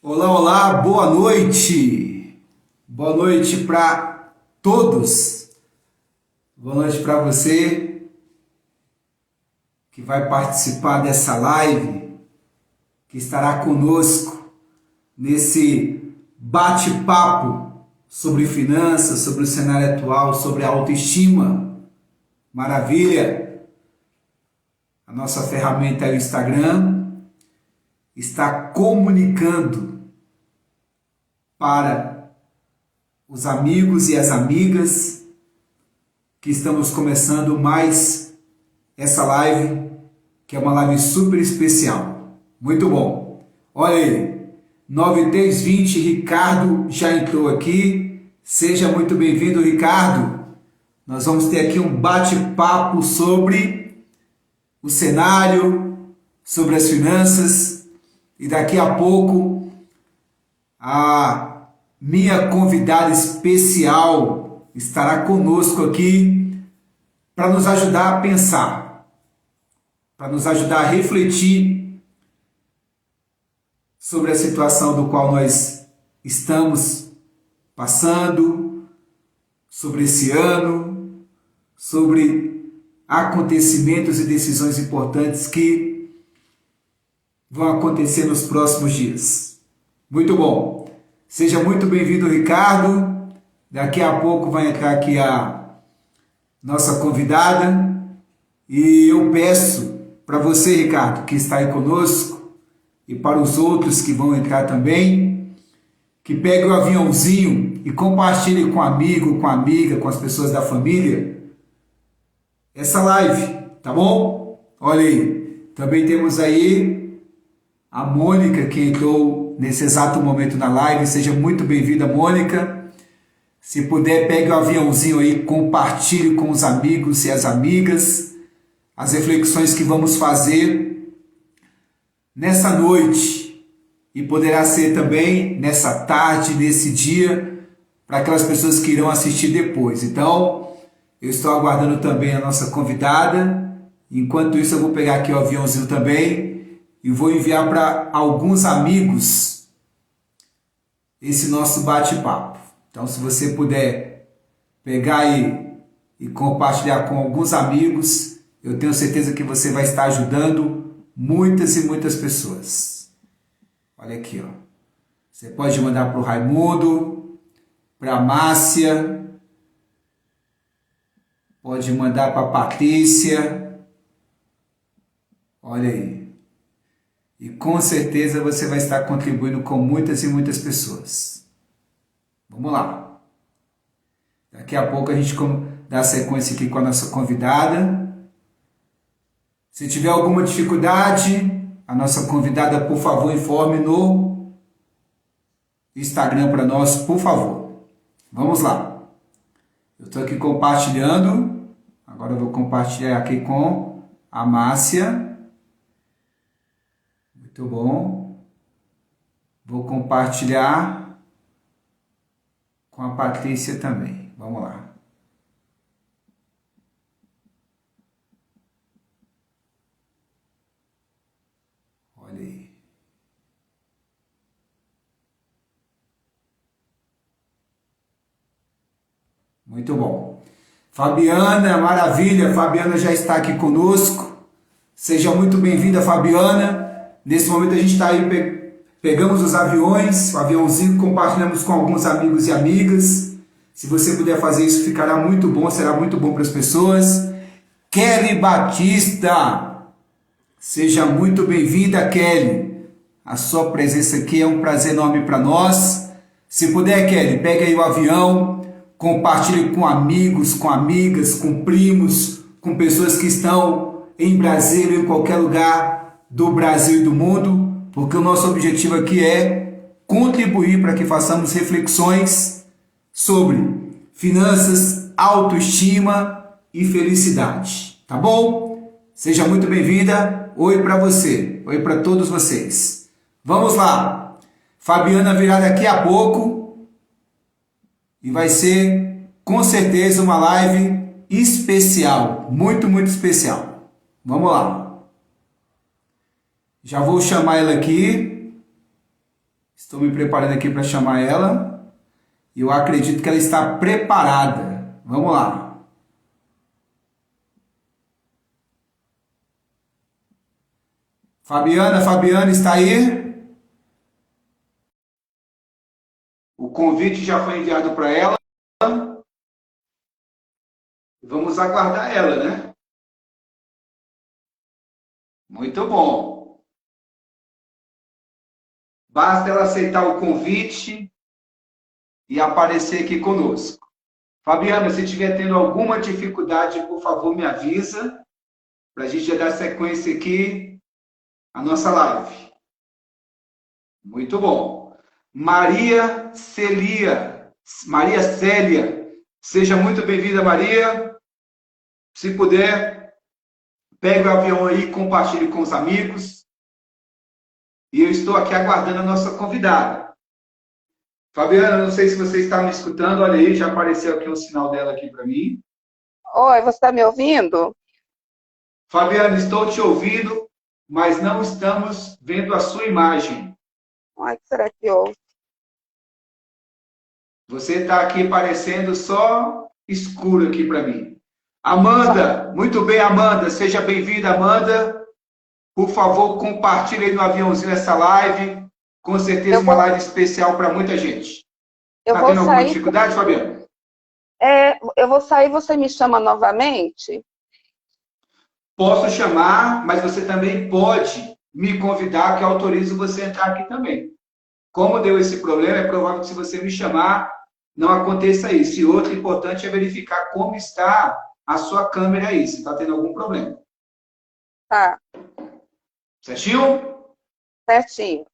Olá, olá, boa noite. Boa noite para todos. Boa noite para você que vai participar dessa live, que estará conosco nesse bate-papo sobre finanças, sobre o cenário atual, sobre a autoestima. Maravilha! A nossa ferramenta é o Instagram. Está comunicando para os amigos e as amigas que estamos começando mais essa live, que é uma live super especial. Muito bom. Olha aí, 9320, Ricardo já entrou aqui. Seja muito bem-vindo, Ricardo. Nós vamos ter aqui um bate-papo sobre o cenário, sobre as finanças. E daqui a pouco, a minha convidada especial estará conosco aqui para nos ajudar a pensar, para nos ajudar a refletir sobre a situação do qual nós estamos passando, sobre esse ano, sobre acontecimentos e decisões importantes que vão acontecer nos próximos dias. Muito bom. Seja muito bem-vindo, Ricardo. Daqui a pouco vai entrar aqui a nossa convidada. E eu peço para você, Ricardo, que está aí conosco, e para os outros que vão entrar também, que pegue o aviãozinho e compartilhe com amigo, com amiga, com as pessoas da família, essa live, tá bom? Olha aí. Também temos aí a Mônica, que entrou nesse exato momento na live. Seja muito bem-vinda, Mônica. Se puder, pegue o aviãozinho aí, compartilhe com os amigos e as amigas as reflexões que vamos fazer nessa noite. E poderá ser também nessa tarde, nesse dia, para aquelas pessoas que irão assistir depois. Então, eu estou aguardando também a nossa convidada. Enquanto isso, eu vou pegar aqui o aviãozinho também e vou enviar para alguns amigos esse nosso bate-papo. Então, se você puder pegar aí e compartilhar com alguns amigos, eu tenho certeza que você vai estar ajudando muitas e muitas pessoas. Olha aqui, ó. Você pode mandar para o Raimundo, para a Márcia, pode mandar para a Patrícia. Olha aí. E com certeza você vai estar contribuindo com muitas e muitas pessoas. Vamos lá. Daqui a pouco a gente dá sequência aqui com a nossa convidada. Se tiver alguma dificuldade, a nossa convidada, por favor, informe no Instagram para nós, por favor. Vamos lá. Eu estou aqui compartilhando. Agora eu vou compartilhar aqui com a Márcia. Muito bom. Vou compartilhar com a Patrícia também. Vamos lá. Olha aí. Muito bom. Fabiana, maravilha. Fabiana já está aqui conosco. Seja muito bem-vinda, Fabiana. Nesse momento a gente está aí, pegamos os aviões, o aviãozinho, compartilhamos com alguns amigos e amigas. Se você puder fazer isso, ficará muito bom, será muito bom para as pessoas. Kelly Batista, seja muito bem-vinda, Kelly. A sua presença aqui é um prazer enorme para nós. Se puder, Kelly, pegue aí o avião, compartilhe com amigos, com amigas, com primos, com pessoas que estão em Brasília, em qualquer lugar do Brasil e do mundo, porque o nosso objetivo aqui é contribuir para que façamos reflexões sobre finanças, autoestima e felicidade, tá bom? Seja muito bem-vinda. Oi para você, oi para todos vocês. Vamos lá. Fabiana virá daqui a pouco e vai ser com certeza uma live especial, muito, muito especial. Vamos lá. Já vou chamar ela aqui. Estou me preparando aqui para chamar ela. E eu acredito que ela está preparada. Vamos lá. Fabiana, está aí? O convite já foi enviado para ela. Vamos aguardar ela, né? Muito bom. Basta ela aceitar o convite e aparecer aqui conosco. Fabiana, se estiver tendo alguma dificuldade, por favor, me avisa, para a gente já dar sequência aqui à nossa live. Muito bom. Maria Célia, seja muito bem-vinda, Maria. Se puder, pegue o avião aí e compartilhe com os amigos. E eu estou aqui aguardando a nossa convidada. Fabiana, não sei se você está me escutando, olha aí, já apareceu aqui o sinal dela aqui para mim. Oi, você está me ouvindo? Fabiana, estou te ouvindo, mas não estamos vendo a sua imagem. Ai, o que será que houve? Você está aqui parecendo só escuro aqui para mim. Amanda, muito bem, Amanda, seja bem-vinda, Amanda. Por favor, compartilhe aí no aviãozinho essa live. Com certeza uma live especial para muita gente. Está tendo alguma dificuldade, Fabiana? Eu vou sair, você me chama novamente? Posso chamar, mas você também pode me convidar, que eu autorizo você a entrar aqui também. Como deu esse problema, é provável que se você me chamar, não aconteça isso. E outro importante é verificar como está a sua câmera aí, se está tendo algum problema. Tá. Certinho? Certinho.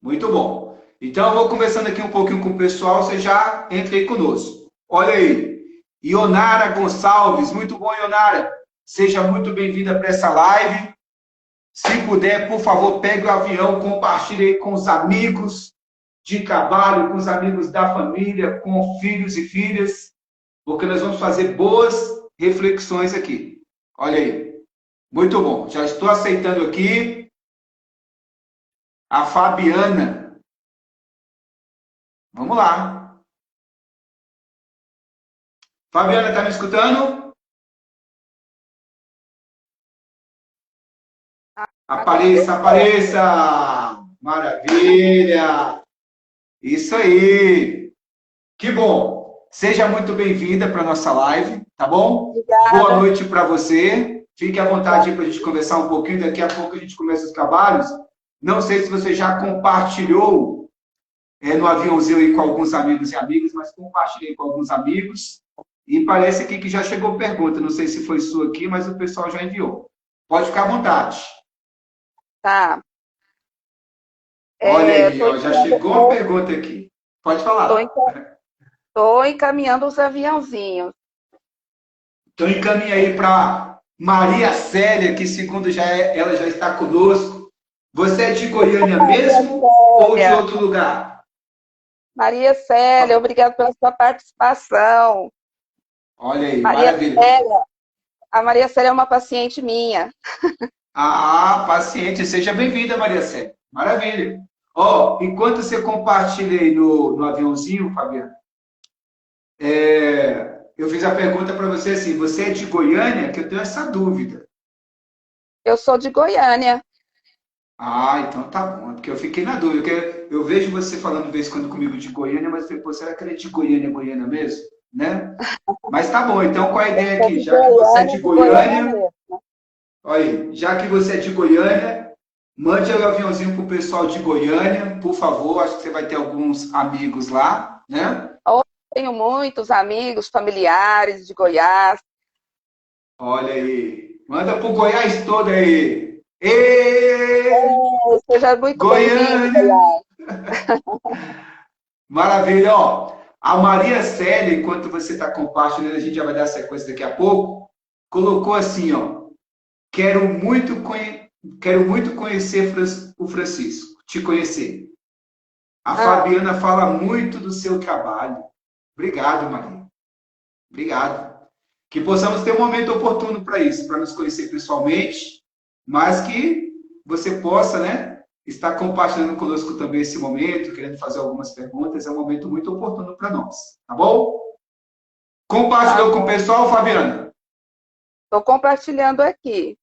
Muito bom. Então, eu vou conversando aqui um pouquinho com o pessoal, você já entra aí conosco. Olha aí, Ionara Gonçalves, muito bom, Ionara. Seja muito bem-vinda para essa live. Se puder, por favor, pegue o avião, compartilhe aí com os amigos de trabalho, com os amigos da família, com filhos e filhas, porque nós vamos fazer boas reflexões aqui. Olha aí. Muito bom. Já estou aceitando aqui a Fabiana. Vamos lá. Fabiana, está me escutando? Apareça, apareça! Maravilha! Isso aí! Que bom! Seja muito bem-vinda para a nossa live, tá bom? Obrigada. Boa noite para você. Fique à vontade para a gente conversar um pouquinho. Daqui a pouco a gente começa os trabalhos. Não sei se você já compartilhou no aviãozinho aí com alguns amigos e amigas, mas compartilhei com alguns amigos. E parece aqui que já chegou pergunta. Não sei se foi sua aqui, mas o pessoal já enviou. Pode ficar à vontade. Tá. Olha aí, ó, já chegou uma pergunta aqui. Pode falar. Estou encaminhando os aviãozinhos. Então encaminha aí para Maria Célia, que segundo ela já está conosco. Você é de Goiânia mesmo ou de outro lugar? Maria Célia, obrigada pela sua participação. Olha aí, Maria maravilha. Célia, a Maria Célia é uma paciente minha. Ah, paciente. Seja bem-vinda, Maria Célia. Maravilha. Ó, enquanto você compartilha aí no aviãozinho, Fabiana, eu fiz a pergunta para você assim, você é de Goiânia? Que eu tenho essa dúvida. Eu sou de Goiânia. Ah, então tá bom, porque eu fiquei na dúvida, porque eu vejo você falando de vez em quando comigo de Goiânia, mas depois será que ele é de Goiânia, Goiânia mesmo? Né? Mas tá bom, então qual a ideia aqui? Já que você é de Goiânia, olha aí, já que você é de Goiânia, mande o aviãozinho pro pessoal de Goiânia, por favor, acho que você vai ter alguns amigos lá, né? Eu tenho muitos amigos, familiares de Goiás. Olha aí, manda pro Goiás todo aí. Seja muito Goiânia! Maravilha, ó. A Maria Célia, enquanto você está compartilhando, a gente já vai dar sequência daqui a pouco, colocou assim, ó. Quero muito conhecer o Francisco, te conhecer. A Fabiana fala muito do seu trabalho. Obrigado, Maria. Obrigado. Que possamos ter um momento oportuno para isso, para nos conhecer pessoalmente, mas que você possa, né, está compartilhando conosco também esse momento, querendo fazer algumas perguntas, é um momento muito oportuno para nós, tá bom? Compartilhou com o pessoal, Fabiana? Estou compartilhando aqui.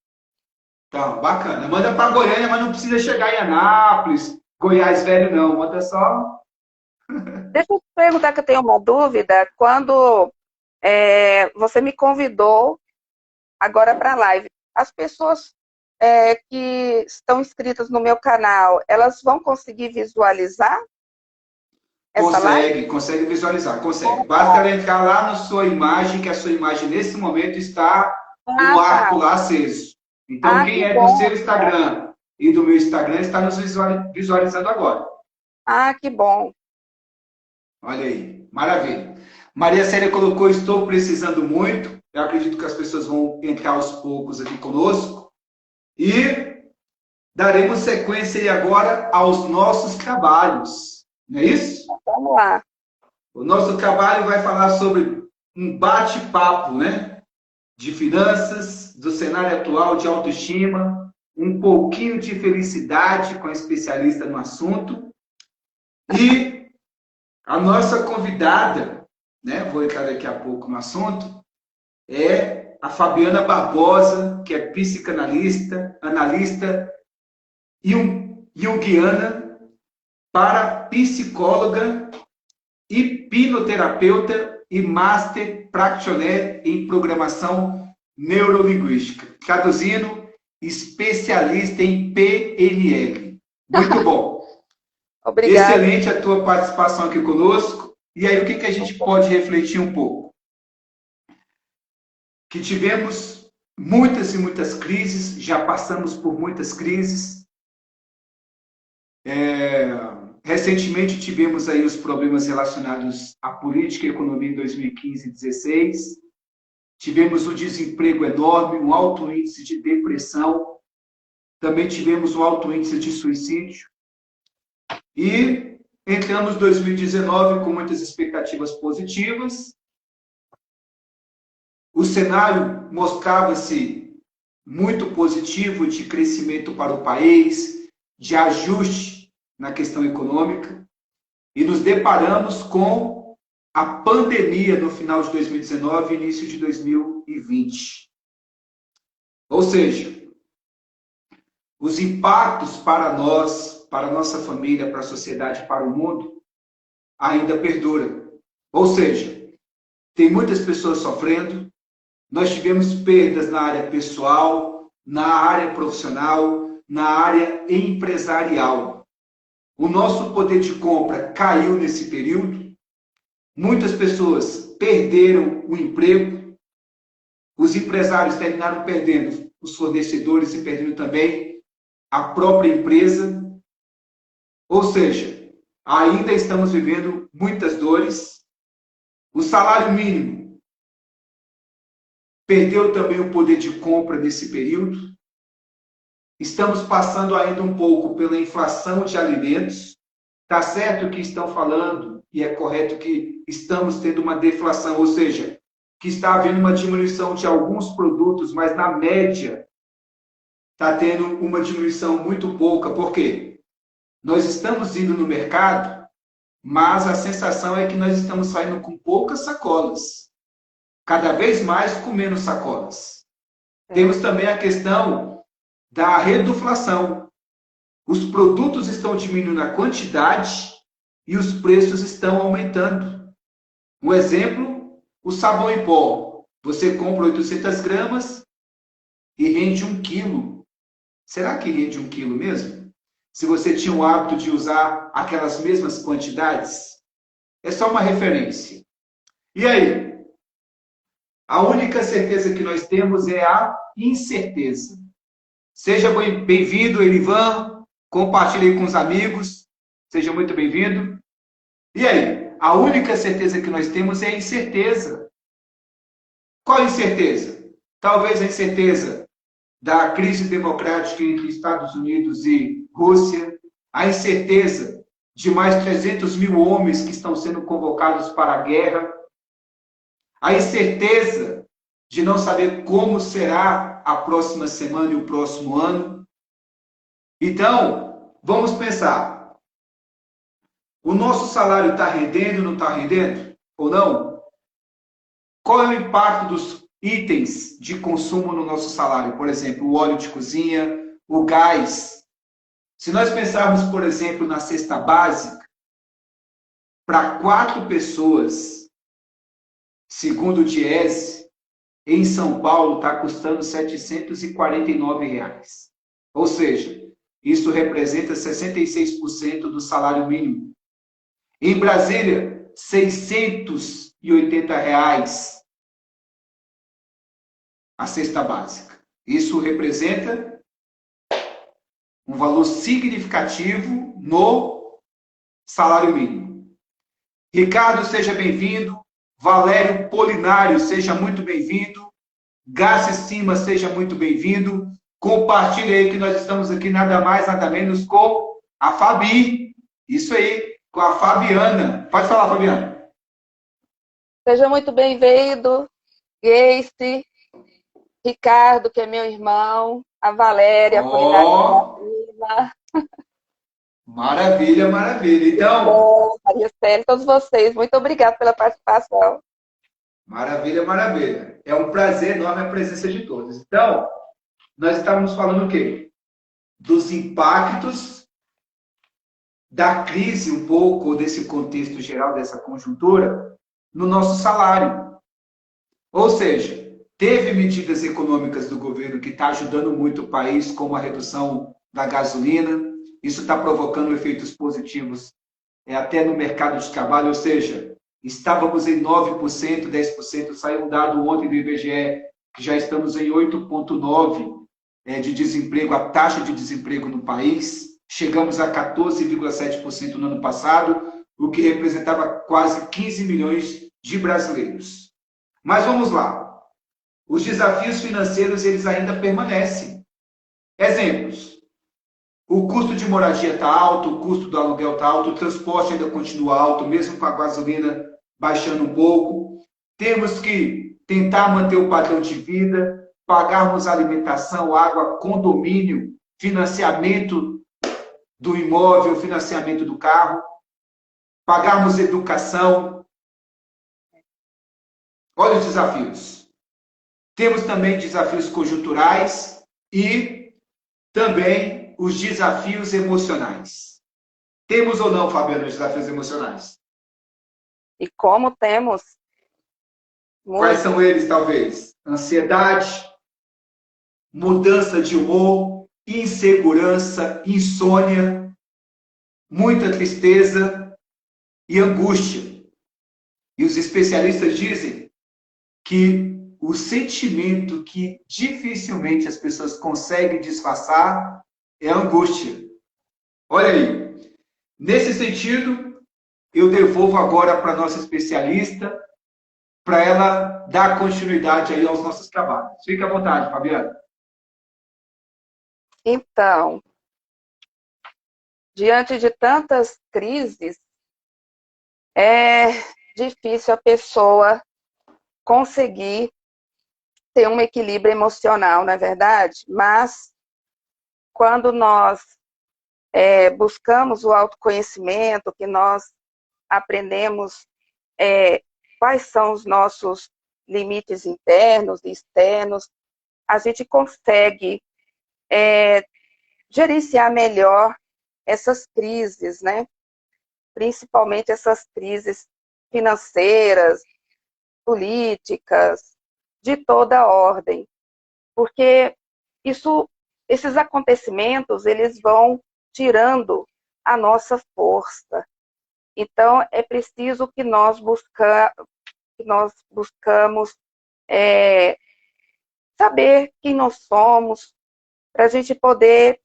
Tá, bacana. Manda para Goiânia, mas não precisa chegar em Anápolis, Goiás Velho, não. Manda só. Deixa eu te perguntar que eu tenho uma dúvida. Quando você me convidou agora para a live, as pessoas que estão inscritas no meu canal, elas vão conseguir visualizar essa live? Consegue visualizar, consegue. Basta ela entrar lá na sua imagem, que a sua imagem nesse momento está com o arco lá aceso. Então, quem é do seu Instagram e do meu Instagram está nos visualizando agora. Ah, que bom. Olha aí, maravilha. Maria Célia colocou, estou precisando muito. Eu acredito que as pessoas vão entrar aos poucos aqui conosco. E daremos sequência aí agora aos nossos trabalhos. Não é isso? Vamos lá. O nosso trabalho vai falar sobre um bate-papo, né? De finanças, do cenário atual de autoestima, um pouquinho de felicidade com a especialista no assunto. E a nossa convidada, né? Vou entrar daqui a pouco no assunto, é a Fabiana Barbosa, que é psicanalista, analista junguiana, parapsicóloga, hipnoterapeuta e master practitioner em programação neurolinguística. Traduzindo, especialista em PNL. Muito bom. Obrigada. Excelente a tua participação aqui conosco. E aí, o que a gente pode refletir um pouco? Que tivemos muitas e muitas crises, já passamos por muitas crises. Recentemente tivemos aí os problemas relacionados à política e economia em 2015 e 2016. Tivemos um desemprego enorme, um alto índice de depressão. Também tivemos um alto índice de suicídio. E entramos em 2019 com muitas expectativas positivas. O cenário mostrava-se muito positivo de crescimento para o país, de ajuste na questão econômica, e nos deparamos com a pandemia no final de 2019 e início de 2020. Ou seja, os impactos para nós, para a nossa família, para a sociedade, para o mundo, ainda perduram. Ou seja, tem muitas pessoas sofrendo. Nós tivemos perdas na área pessoal, na área profissional, na área empresarial. O nosso poder de compra caiu nesse período. Muitas pessoas perderam o emprego. Os empresários terminaram perdendo os fornecedores e perdendo também a própria empresa. Ou seja, ainda estamos vivendo muitas dores. O salário mínimo perdeu também o poder de compra nesse período. Estamos passando ainda um pouco pela inflação de alimentos. Está certo que estão falando, e é correto que estamos tendo uma deflação, ou seja, que está havendo uma diminuição de alguns produtos, mas na média está tendo uma diminuição muito pouca. Por quê? Nós estamos indo no mercado, mas a sensação é que nós estamos saindo com poucas sacolas. Cada vez mais com menos sacolas. Temos também a questão da reduflação. Os produtos estão diminuindo a quantidade e os preços estão aumentando. Um exemplo, o sabão em pó. Você compra 800 gramas e rende 1 quilo. Será que rende 1 quilo mesmo? Se você tinha o hábito de usar aquelas mesmas quantidades? É só uma referência. E aí? A única certeza que nós temos é a incerteza. Seja bem-vindo, Elivan. Compartilhe com os amigos. Seja muito bem-vindo. E aí? A única certeza que nós temos é a incerteza. Qual a incerteza? Talvez a incerteza da crise democrática entre Estados Unidos e Rússia. A incerteza de mais 300 mil homens que estão sendo convocados para a guerra. A incerteza de não saber como será a próxima semana e o próximo ano. Então, vamos pensar. O nosso salário está rendendo, não está rendendo? Ou não? Qual é o impacto dos itens de consumo no nosso salário? Por exemplo, o óleo de cozinha, o gás. Se nós pensarmos, por exemplo, na cesta básica, para 4 pessoas, segundo o Diese, em São Paulo está custando R$ 749. Ou seja, isso representa 66% do salário mínimo. Em Brasília, R$ 680 a cesta básica. Isso representa um valor significativo no salário mínimo. Ricardo, seja bem-vindo. Valério Polinário, seja muito bem-vindo. Gassi Cima, seja muito bem-vindo. Compartilhe aí que nós estamos aqui nada mais, nada menos com a Fabi. Isso aí, com a Fabiana. Pode falar, Fabiana. Seja muito bem-vindo, Geice, Ricardo, que é meu irmão, a Valéria, a Polinária. Maravilha, maravilha. Então, Maria Célia, todos vocês, muito obrigada pela participação. Maravilha, maravilha. É um prazer enorme a presença de todos. Então, nós estávamos falando o quê? Dos impactos da crise, um pouco desse contexto geral, dessa conjuntura, no nosso salário. Ou seja, teve medidas econômicas do governo que está ajudando muito o país, como a redução da gasolina. Isso está provocando efeitos positivos até no mercado de trabalho, ou seja, estávamos em 9%, 10%, saiu um dado ontem do IBGE, que já estamos em 8,9% de desemprego, a taxa de desemprego no país. Chegamos a 14,7% no ano passado, o que representava quase 15 milhões de brasileiros. Mas vamos lá. Os desafios financeiros, eles ainda permanecem. Exemplos. O custo de moradia está alto, o custo do aluguel está alto, o transporte ainda continua alto, mesmo com a gasolina baixando um pouco. Temos que tentar manter o padrão de vida, pagarmos alimentação, água, condomínio, financiamento do imóvel, financiamento do carro, pagarmos educação. Olha os desafios. Temos também desafios conjunturais e também os desafios emocionais. Temos ou não, Fabiana, os desafios emocionais? E como temos? Quais são eles, talvez? Ansiedade, mudança de humor, insegurança, insônia, muita tristeza e angústia. E os especialistas dizem que o sentimento que dificilmente as pessoas conseguem disfarçar é a angústia. Olha aí. Nesse sentido, eu devolvo agora para a nossa especialista, para ela dar continuidade aí aos nossos trabalhos. Fique à vontade, Fabiana. Então, diante de tantas crises, é difícil a pessoa conseguir ter um equilíbrio emocional, não é verdade? Mas, quando nós buscamos o autoconhecimento, que nós aprendemos quais são os nossos limites internos e externos, a gente consegue gerenciar melhor essas crises, né? Principalmente essas crises financeiras, políticas, de toda ordem, porque esses acontecimentos, eles vão tirando a nossa força. Então, é preciso que nós buscamos saber quem nós somos, para a gente poder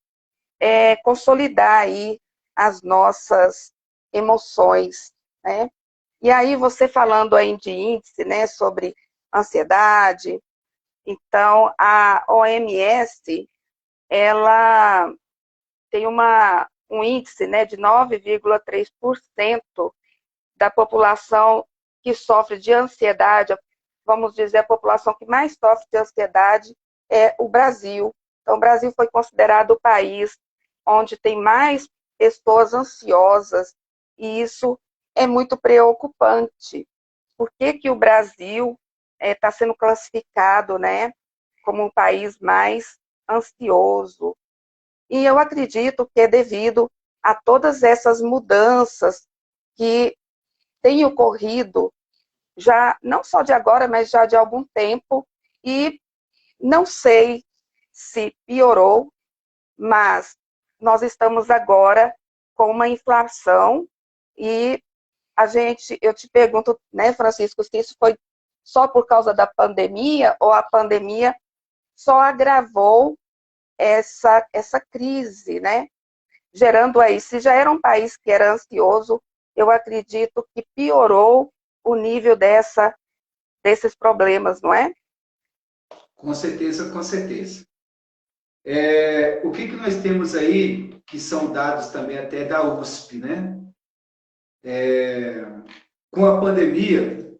consolidar aí as nossas emoções, né? E aí, você falando aí de índice, né, sobre ansiedade, então, a OMS, ela tem um índice, né, de 9,3% da população que sofre de ansiedade, vamos dizer, a população que mais sofre de ansiedade é o Brasil. Então, o Brasil foi considerado o país onde tem mais pessoas ansiosas, e isso é muito preocupante. Por que que o Brasil está sendo classificado, né, como um país mais ansioso? E eu acredito que é devido a todas essas mudanças que têm ocorrido, já não só de agora, mas já de algum tempo, e não sei se piorou, mas nós estamos agora com uma inflação e eu te pergunto, né, Francisco, se isso foi só por causa da pandemia ou a pandemia só agravou essa crise, né? Gerando aí, se já era um país que era ansioso, eu acredito que piorou o nível desses problemas, não é? Com certeza, com certeza. O que nós temos aí, que são dados também até da USP, né? Com a pandemia,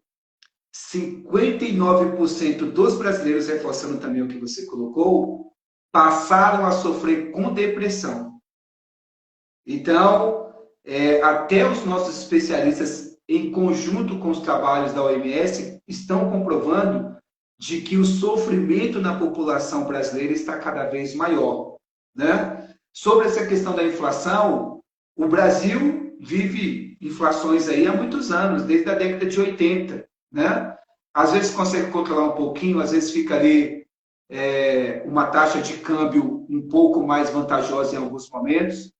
59% dos brasileiros, reforçando também o que você colocou, passaram a sofrer com depressão. Então, até os nossos especialistas, em conjunto com os trabalhos da OMS, estão comprovando de que o sofrimento na população brasileira está cada vez maior, né? Sobre essa questão da inflação, o Brasil vive inflações aí há muitos anos, desde a década de 80, né? Às vezes consegue controlar um pouquinho, às vezes fica ali uma taxa de câmbio um pouco mais vantajosa em alguns momentos,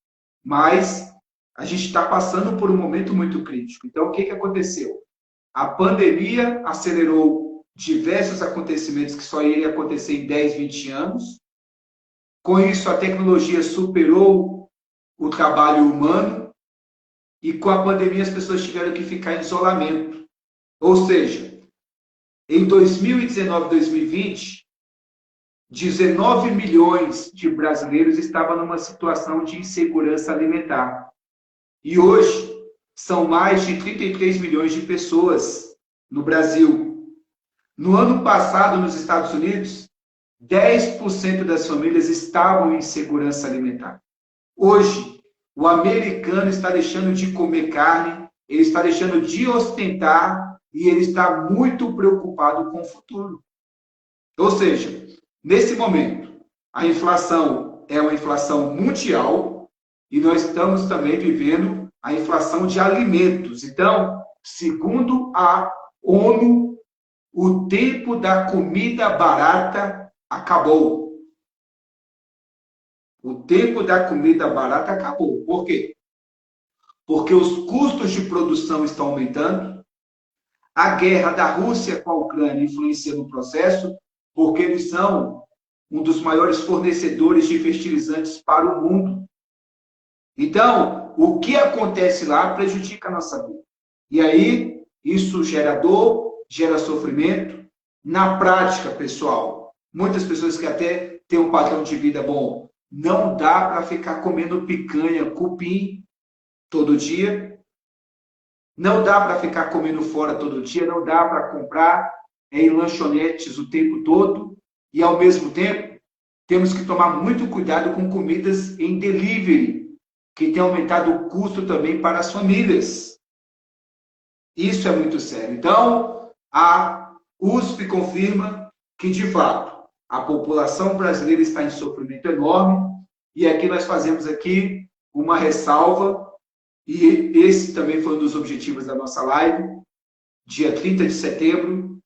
mas a gente está passando por um momento muito crítico. Então, o que aconteceu? A pandemia acelerou diversos acontecimentos que só iriam acontecer em 10, 20 anos. Com isso, a tecnologia superou o trabalho humano e com a pandemia as pessoas tiveram que ficar em isolamento. Ou seja, em 2019, 2020, 19 milhões de brasileiros estavam numa situação de insegurança alimentar. E hoje, são mais de 33 milhões de pessoas no Brasil. No ano passado, nos Estados Unidos, 10% das famílias estavam em insegurança alimentar. Hoje, o americano está deixando de comer carne, ele está deixando de ostentar e ele está muito preocupado com o futuro. Ou seja, nesse momento, a inflação é uma inflação mundial e nós estamos também vivendo a inflação de alimentos. Então, segundo a ONU, o tempo da comida barata acabou. O tempo da comida barata acabou. Por quê? Porque os custos de produção estão aumentando, a guerra da Rússia com a Ucrânia influencia no processo, porque eles são um dos maiores fornecedores de fertilizantes para o mundo. Então, o que acontece lá prejudica a nossa vida. E aí, isso gera dor, gera sofrimento. Na prática, pessoal, muitas pessoas que até têm um padrão de vida bom, não dá para ficar comendo picanha, cupim todo dia. Não dá para ficar comendo fora todo dia, não dá para comprar em lanchonetes o tempo todo. E, ao mesmo tempo, temos que tomar muito cuidado com comidas em delivery, que tem aumentado o custo também para as famílias. Isso é muito sério. Então, a USP confirma que, de fato, a população brasileira está em sofrimento enorme, e aqui nós fazemos aqui uma ressalva, e esse também foi um dos objetivos da nossa live, dia 30 de setembro,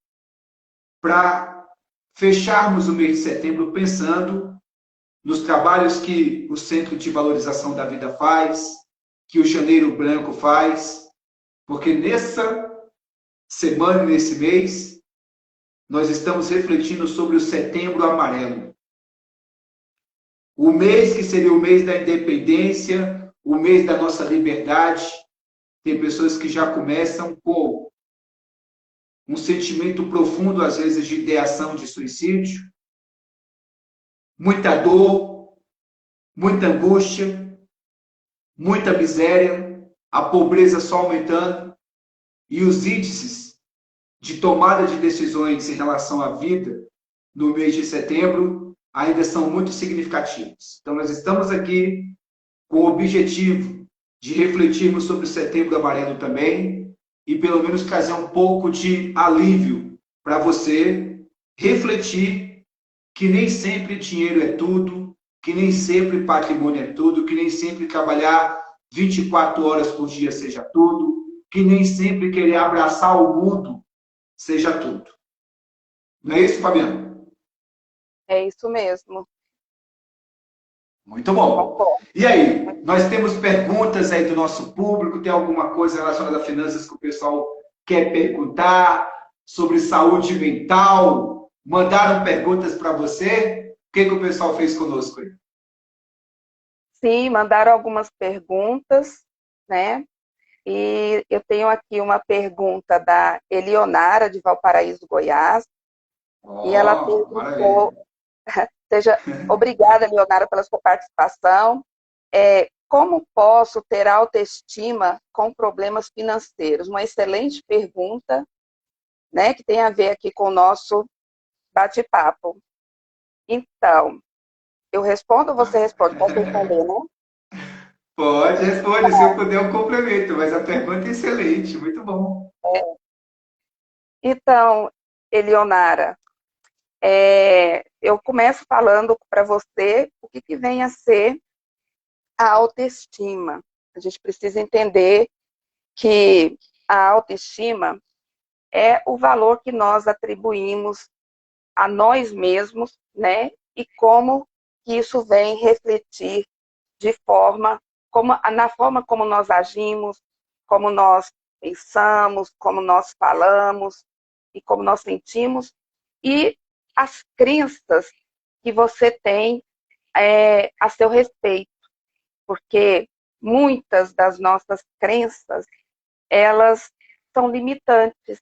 para fecharmos o mês de setembro pensando nos trabalhos que o Centro de Valorização da Vida faz, que o Janeiro Branco faz, porque nessa semana e nesse mês, nós estamos refletindo sobre o Setembro Amarelo. O mês que seria o mês da independência, o mês da nossa liberdade. Tem pessoas que já começam com um sentimento profundo, às vezes, de ideação de suicídio, muita dor, muita angústia, muita miséria, a pobreza só aumentando, e os índices de tomada de decisões em relação à vida no mês de setembro ainda são muito significativos. Então, nós estamos aqui com o objetivo de refletirmos sobre o Setembro Amarelo também e pelo menos trazer um pouco de alívio para você refletir que nem sempre dinheiro é tudo, que nem sempre patrimônio é tudo, que nem sempre trabalhar 24 horas por dia seja tudo, que nem sempre querer abraçar o mundo seja tudo. Não é isso, Fabiano? É isso mesmo. Muito bom. Concordo. E aí, nós temos perguntas aí do nosso público? Tem alguma coisa relacionada a finanças que o pessoal quer perguntar sobre saúde mental? Mandaram perguntas para você? O que o pessoal fez conosco aí? Sim, mandaram algumas perguntas, né? E eu tenho aqui uma pergunta da Elionara, de Valparaíso, Goiás, e ela Oh, maravilha. perguntou, seja obrigada, Leonara, pela sua participação. Como posso ter autoestima com problemas financeiros? Uma excelente pergunta, né, que tem a ver aqui com o nosso bate-papo. Então, eu respondo ou você responde? Posso responder, né? Pode, responde. Se eu puder, eu complemento. Mas a pergunta é excelente, muito bom. Então, Eleonara, eu começo falando para você o que vem a ser a autoestima. A gente precisa entender que a autoestima é o valor que nós atribuímos a nós mesmos, né? E como que isso vem refletir de forma, na forma como nós agimos, como nós pensamos, como nós falamos e como nós sentimos, e as crenças que você tem a seu respeito, porque muitas das nossas crenças, elas são limitantes.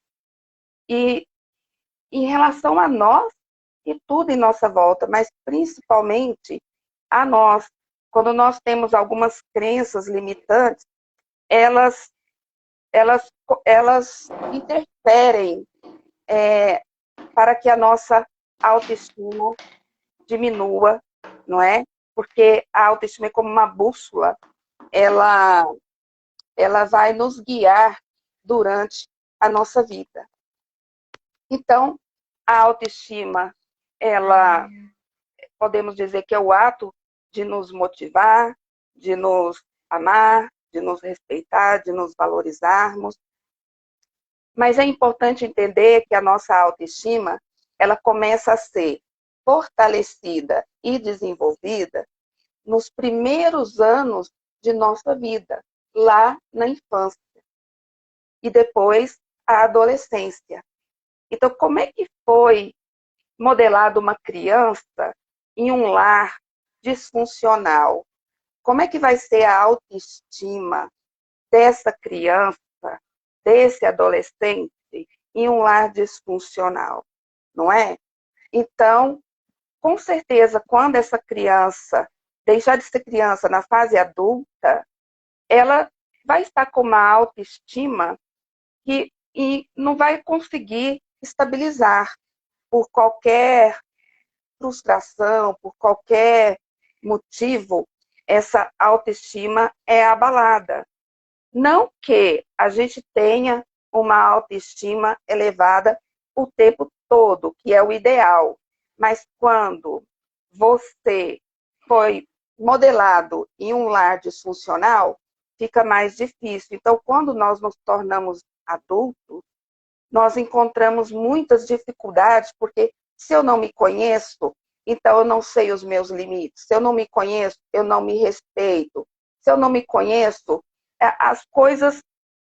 E em relação a nós e tudo em nossa volta, mas principalmente a nós. Quando nós temos algumas crenças limitantes, elas, elas, elas interferem para que a nossa autoestima diminua, não é? Porque a autoestima é como uma bússola, ela, ela vai nos guiar durante a nossa vida. Então, a autoestima, ela, podemos dizer que é o ato de nos motivar, de nos amar, de nos respeitar, de nos valorizarmos. Mas é importante entender que a nossa autoestima, ela começa a ser fortalecida e desenvolvida nos primeiros anos de nossa vida, lá na infância, e depois a adolescência. Então, como é que foi modelado uma criança em um lar disfuncional? Como é que vai ser a autoestima dessa criança, desse adolescente, em um lar disfuncional, não é? Então, com certeza, quando essa criança deixar de ser criança na fase adulta, ela vai estar com uma autoestima e não vai conseguir estabilizar por qualquer frustração, por qualquer motivo, essa autoestima é abalada. Não que a gente tenha uma autoestima elevada o tempo todo, que é o ideal, mas quando você foi modelado em um lar disfuncional, fica mais difícil. Então, quando nós nos tornamos adultos, nós encontramos muitas dificuldades, porque se eu não me conheço, então eu não sei os meus limites. Se eu não me conheço, eu não me respeito. Se eu não me conheço, as coisas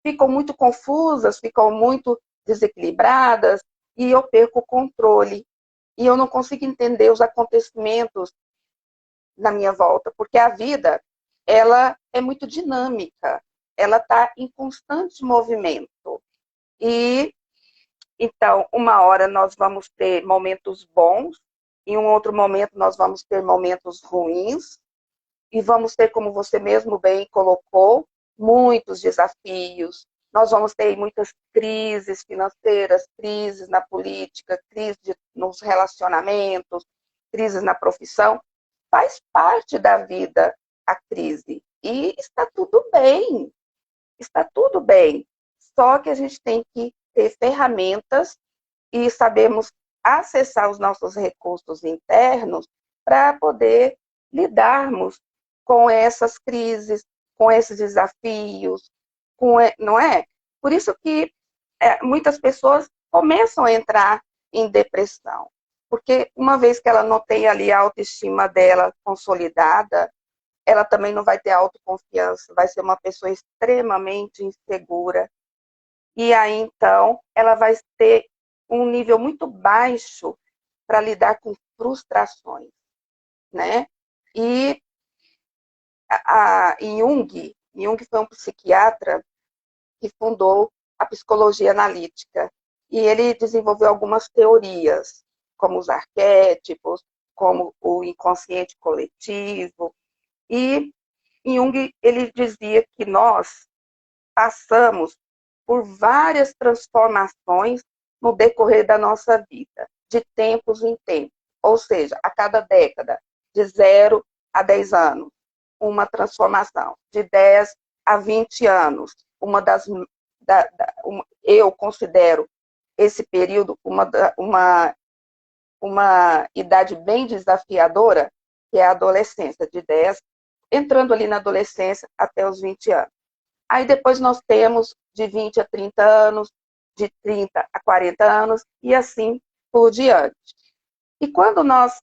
ficam muito confusas, ficam muito desequilibradas e eu perco o controle. E eu não consigo entender os acontecimentos na minha volta, porque a vida, ela é muito dinâmica, ela está em constante movimento. E então, uma hora nós vamos ter momentos bons, em um outro momento nós vamos ter momentos ruins, e vamos ter, como você mesmo bem colocou, muitos desafios. Nós vamos ter muitas crises financeiras, crises na política, crises nos relacionamentos, crises na profissão. Faz parte da vida. a crise. E está tudo bem. Só que a gente tem que ter ferramentas e sabemos acessar os nossos recursos internos para poder lidarmos com essas crises, com esses desafios, não é? Por isso que muitas pessoas começam a entrar em depressão, porque uma vez que ela não tem ali a autoestima dela consolidada, ela também não vai ter autoconfiança, vai ser uma pessoa extremamente insegura, e aí então ela vai ter um nível muito baixo para lidar com frustrações, né? E Jung foi um psiquiatra que fundou a psicologia analítica. E ele desenvolveu algumas teorias, como os arquétipos, como o inconsciente coletivo. E Jung, ele dizia que nós passamos por várias transformações no decorrer da nossa vida, de tempos em tempos. Ou seja, a cada década, de 0 a 10 anos, uma transformação. De 10 a 20 anos, eu considero esse período uma idade bem desafiadora, que é a adolescência, de 10, entrando ali na adolescência até os 20 anos. Aí depois nós temos de 20 a 30 anos, de 30 a 40 anos, e assim por diante. E quando nós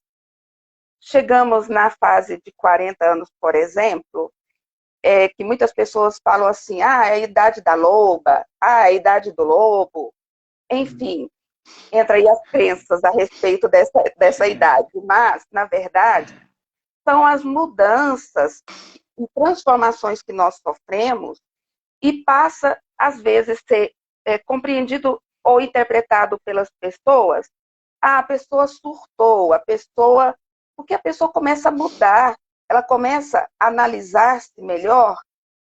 chegamos na fase de 40 anos, por exemplo, que muitas pessoas falam assim, é a idade da loba, é a idade do lobo, enfim, entra aí as crenças a respeito dessa idade. Mas, na verdade, são as mudanças e transformações que nós sofremos e passa, às vezes, ser compreendido ou interpretado pelas pessoas. A pessoa surtou, porque a pessoa começa a mudar, ela começa a analisar-se melhor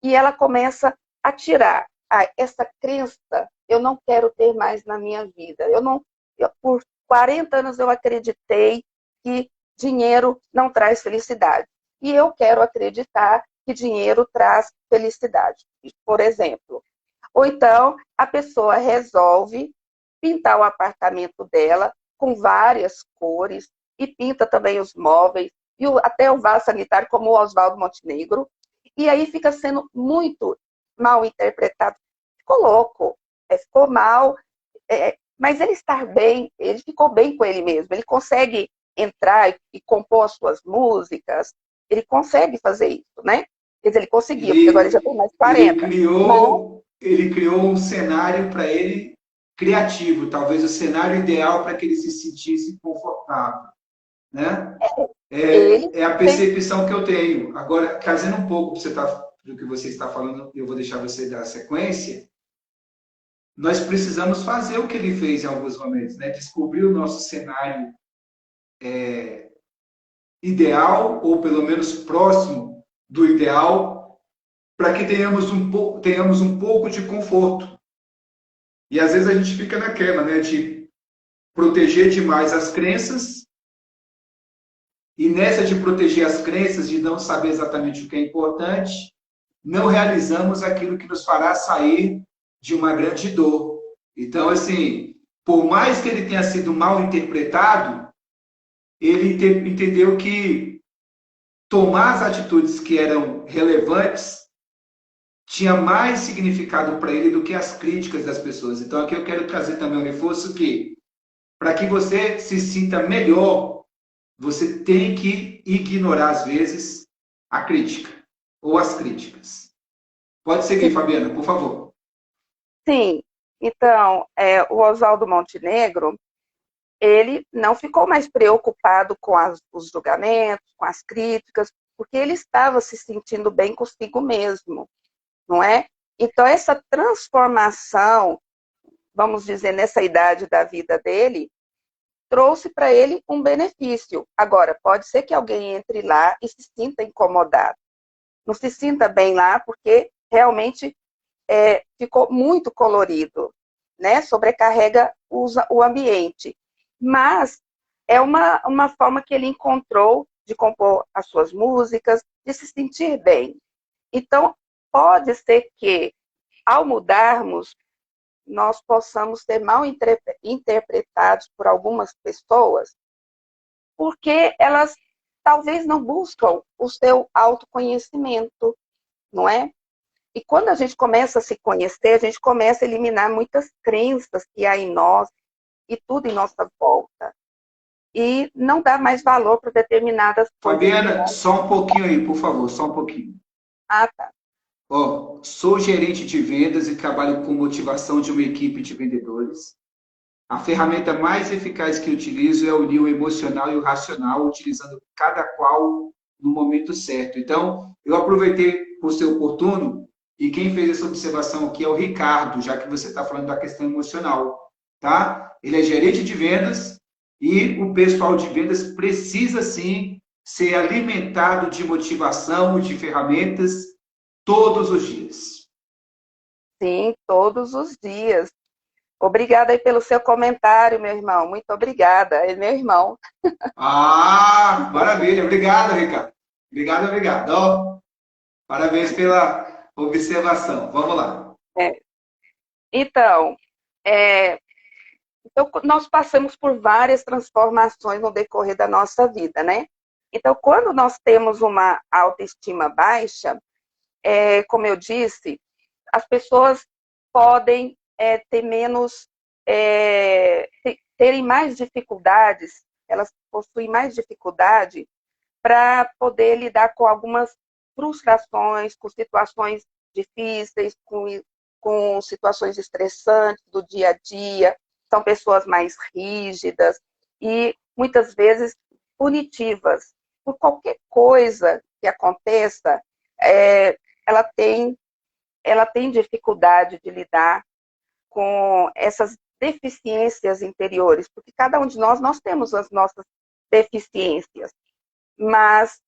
e ela começa a tirar essa crença, eu não quero ter mais na minha vida. Por 40 anos eu acreditei que dinheiro não traz felicidade. E eu quero acreditar que dinheiro traz felicidade, por exemplo. Ou então, a pessoa resolve pintar o apartamento dela com várias cores e pinta também os móveis e até o vaso sanitário, como o Oswaldo Montenegro. E aí fica sendo muito mal interpretado. Ficou louco, ficou mal, mas ele está bem, ele ficou bem com ele mesmo. Ele consegue entrar e compor as suas músicas, ele consegue fazer isso, né? Quer dizer, ele conseguiu, porque agora ele já tem mais de 40. Ele criou um cenário para ele criativo, talvez o cenário ideal para que ele se sentisse confortável, né? É a percepção que eu tenho. Agora, trazendo um pouco do que você está falando, eu vou deixar você dar sequência. Nós precisamos fazer o que ele fez em alguns momentos, né? Descobrir o nosso cenário ideal, ou pelo menos próximo do ideal, para que tenhamos um pouco de conforto. E às vezes a gente fica naquela, né, de proteger demais as crenças, e nessa de proteger as crenças, de não saber exatamente o que é importante, não realizamos aquilo que nos fará sair de uma grande dor. Então, assim, por mais que ele tenha sido mal interpretado, ele entendeu que tomar as atitudes que eram relevantes tinha mais significado para ele do que as críticas das pessoas. Então, aqui eu quero trazer também um reforço que, para que você se sinta melhor, você tem que ignorar, às vezes, a crítica ou as críticas. Pode seguir, Fabiana, por favor. Sim. Então, o Oswaldo Montenegro, ele não ficou mais preocupado com os julgamentos, com as críticas, porque ele estava se sentindo bem consigo mesmo, não é? Então, essa transformação, vamos dizer, nessa idade da vida dele, trouxe para ele um benefício. Agora, pode ser que alguém entre lá e se sinta incomodado. Não se sinta bem lá, porque realmente ficou muito colorido, né? Sobrecarrega o ambiente. Mas é uma forma que ele encontrou de compor as suas músicas, de se sentir bem. Então, pode ser que, ao mudarmos, nós possamos ser mal interpretados por algumas pessoas, porque elas talvez não buscam o seu autoconhecimento, não é? E quando a gente começa a se conhecer, a gente começa a eliminar muitas crenças que há em nós e tudo em nossa volta. E não dá mais valor para determinadas coisas. Fabiana, só um pouquinho aí, por favor, só um pouquinho. Ah, tá. Ó, sou gerente de vendas e trabalho com motivação de uma equipe de vendedores. A ferramenta mais eficaz que utilizo é unir o emocional e o racional, utilizando cada qual no momento certo. Então, eu aproveitei por ser oportuno e quem fez essa observação aqui é o Ricardo, já que você está falando da questão emocional, tá? Ele é gerente de vendas e o pessoal de vendas precisa sim ser alimentado de motivação e de ferramentas todos os dias. Sim, todos os dias. Obrigada aí pelo seu comentário, meu irmão. Muito obrigada. É meu irmão. Ah, maravilha. Obrigado, Ricardo. Obrigado, obrigado. Ó, parabéns pela observação. Vamos lá. É. Então, é, então, nós passamos por várias transformações no decorrer da nossa vida, né? Então, quando nós temos uma autoestima baixa, como eu disse, as pessoas podem ter menos, terem mais dificuldades, elas possuem mais dificuldade para poder lidar com algumas frustrações, com situações difíceis, com situações estressantes do dia a dia. São pessoas mais rígidas e muitas vezes punitivas. Por qualquer coisa que aconteça, é, ela tem ela tem dificuldade de lidar com essas deficiências interiores, porque cada um de nós temos as nossas deficiências, mas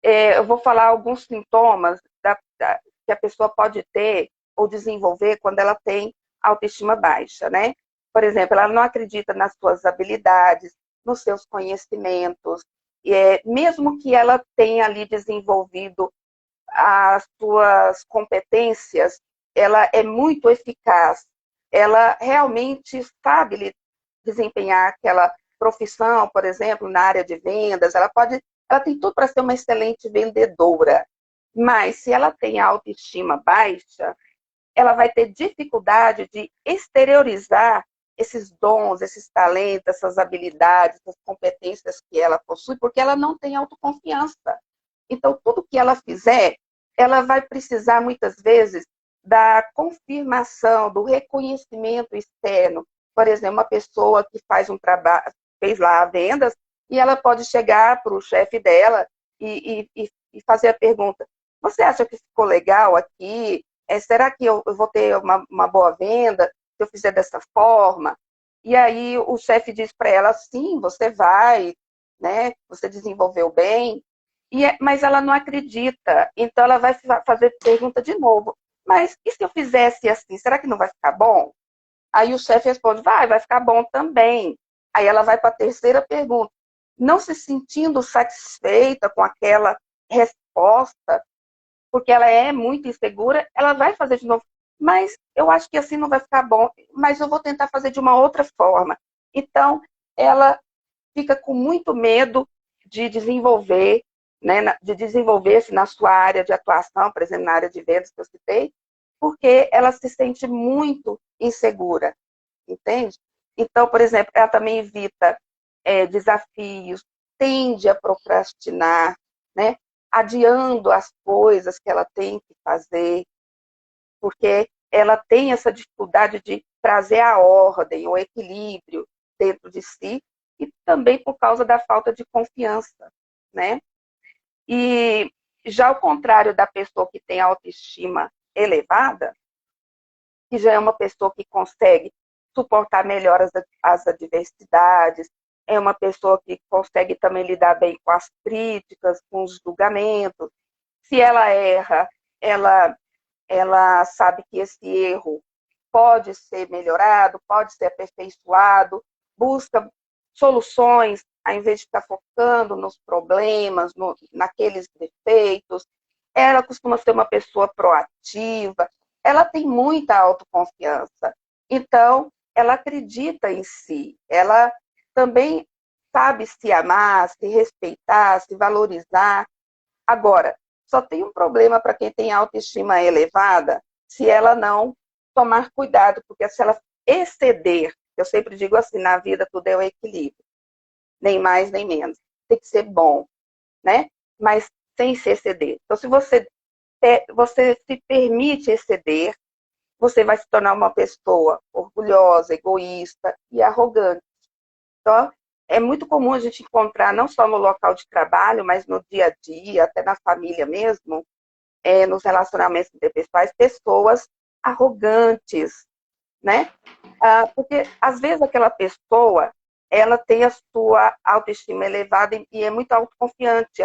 eu vou falar alguns sintomas que a pessoa pode ter ou desenvolver quando ela tem autoestima baixa, né? Por exemplo, ela não acredita nas suas habilidades, nos seus conhecimentos, mesmo que ela tenha ali desenvolvido as suas competências, ela é muito eficaz. Ela realmente sabe desempenhar aquela profissão, por exemplo, na área de vendas. Ela tem tudo para ser uma excelente vendedora. Mas se ela tem autoestima baixa, ela vai ter dificuldade de exteriorizar esses dons, esses talentos, essas habilidades, essas competências que ela possui, porque ela não tem autoconfiança. Então, tudo que ela fizer, ela vai precisar, muitas vezes, da confirmação, do reconhecimento externo. Por exemplo, uma pessoa que faz um trabalho, fez lá vendas, e ela pode chegar para o chefe dela e fazer a pergunta: você acha que ficou legal aqui? Será que eu vou ter uma boa venda se eu fizer dessa forma? E aí o chefe diz para ela: sim, você vai, né? Você desenvolveu bem. Mas ela não acredita, então ela vai fazer pergunta de novo. Mas e se eu fizesse assim, será que não vai ficar bom? Aí o chefe responde: vai ficar bom também. Aí ela vai para a terceira pergunta. Não se sentindo satisfeita com aquela resposta, porque ela é muito insegura, ela vai fazer de novo. Mas eu acho que assim não vai ficar bom, mas eu vou tentar fazer de uma outra forma. Então, ela fica com muito medo de desenvolver, né, de desenvolver-se na sua área de atuação, por exemplo, na área de vendas que eu citei, porque ela se sente muito insegura, entende? Então, por exemplo, ela também evita desafios, tende a procrastinar, né? Adiando as coisas que ela tem que fazer, porque ela tem essa dificuldade de trazer a ordem, o equilíbrio dentro de si, e também por causa da falta de confiança, né? E já ao contrário da pessoa que tem autoestima elevada, que já é uma pessoa que consegue suportar melhor as adversidades, é uma pessoa que consegue também lidar bem com as críticas, com os julgamentos. Se ela erra, ela sabe que esse erro pode ser melhorado, pode ser aperfeiçoado, busca soluções ao invés de ficar focando nos problemas, naqueles defeitos, ela costuma ser uma pessoa proativa, ela tem muita autoconfiança. Então, ela acredita em si, ela também sabe se amar, se respeitar, se valorizar. Agora, só tem um problema para quem tem autoestima elevada, se ela não tomar cuidado, porque se ela exceder, eu sempre digo assim, na vida tudo é o equilíbrio, nem mais nem menos. Tem que ser bom, né? Mas sem se exceder. Então, se você se permite exceder, você vai se tornar uma pessoa orgulhosa, egoísta e arrogante. Então, é muito comum a gente encontrar, não só no local de trabalho, mas no dia a dia, até na família mesmo, nos relacionamentos interpessoais, pessoas arrogantes, né? Porque, às vezes, aquela pessoa, ela tem a sua autoestima elevada e é muito autoconfiante.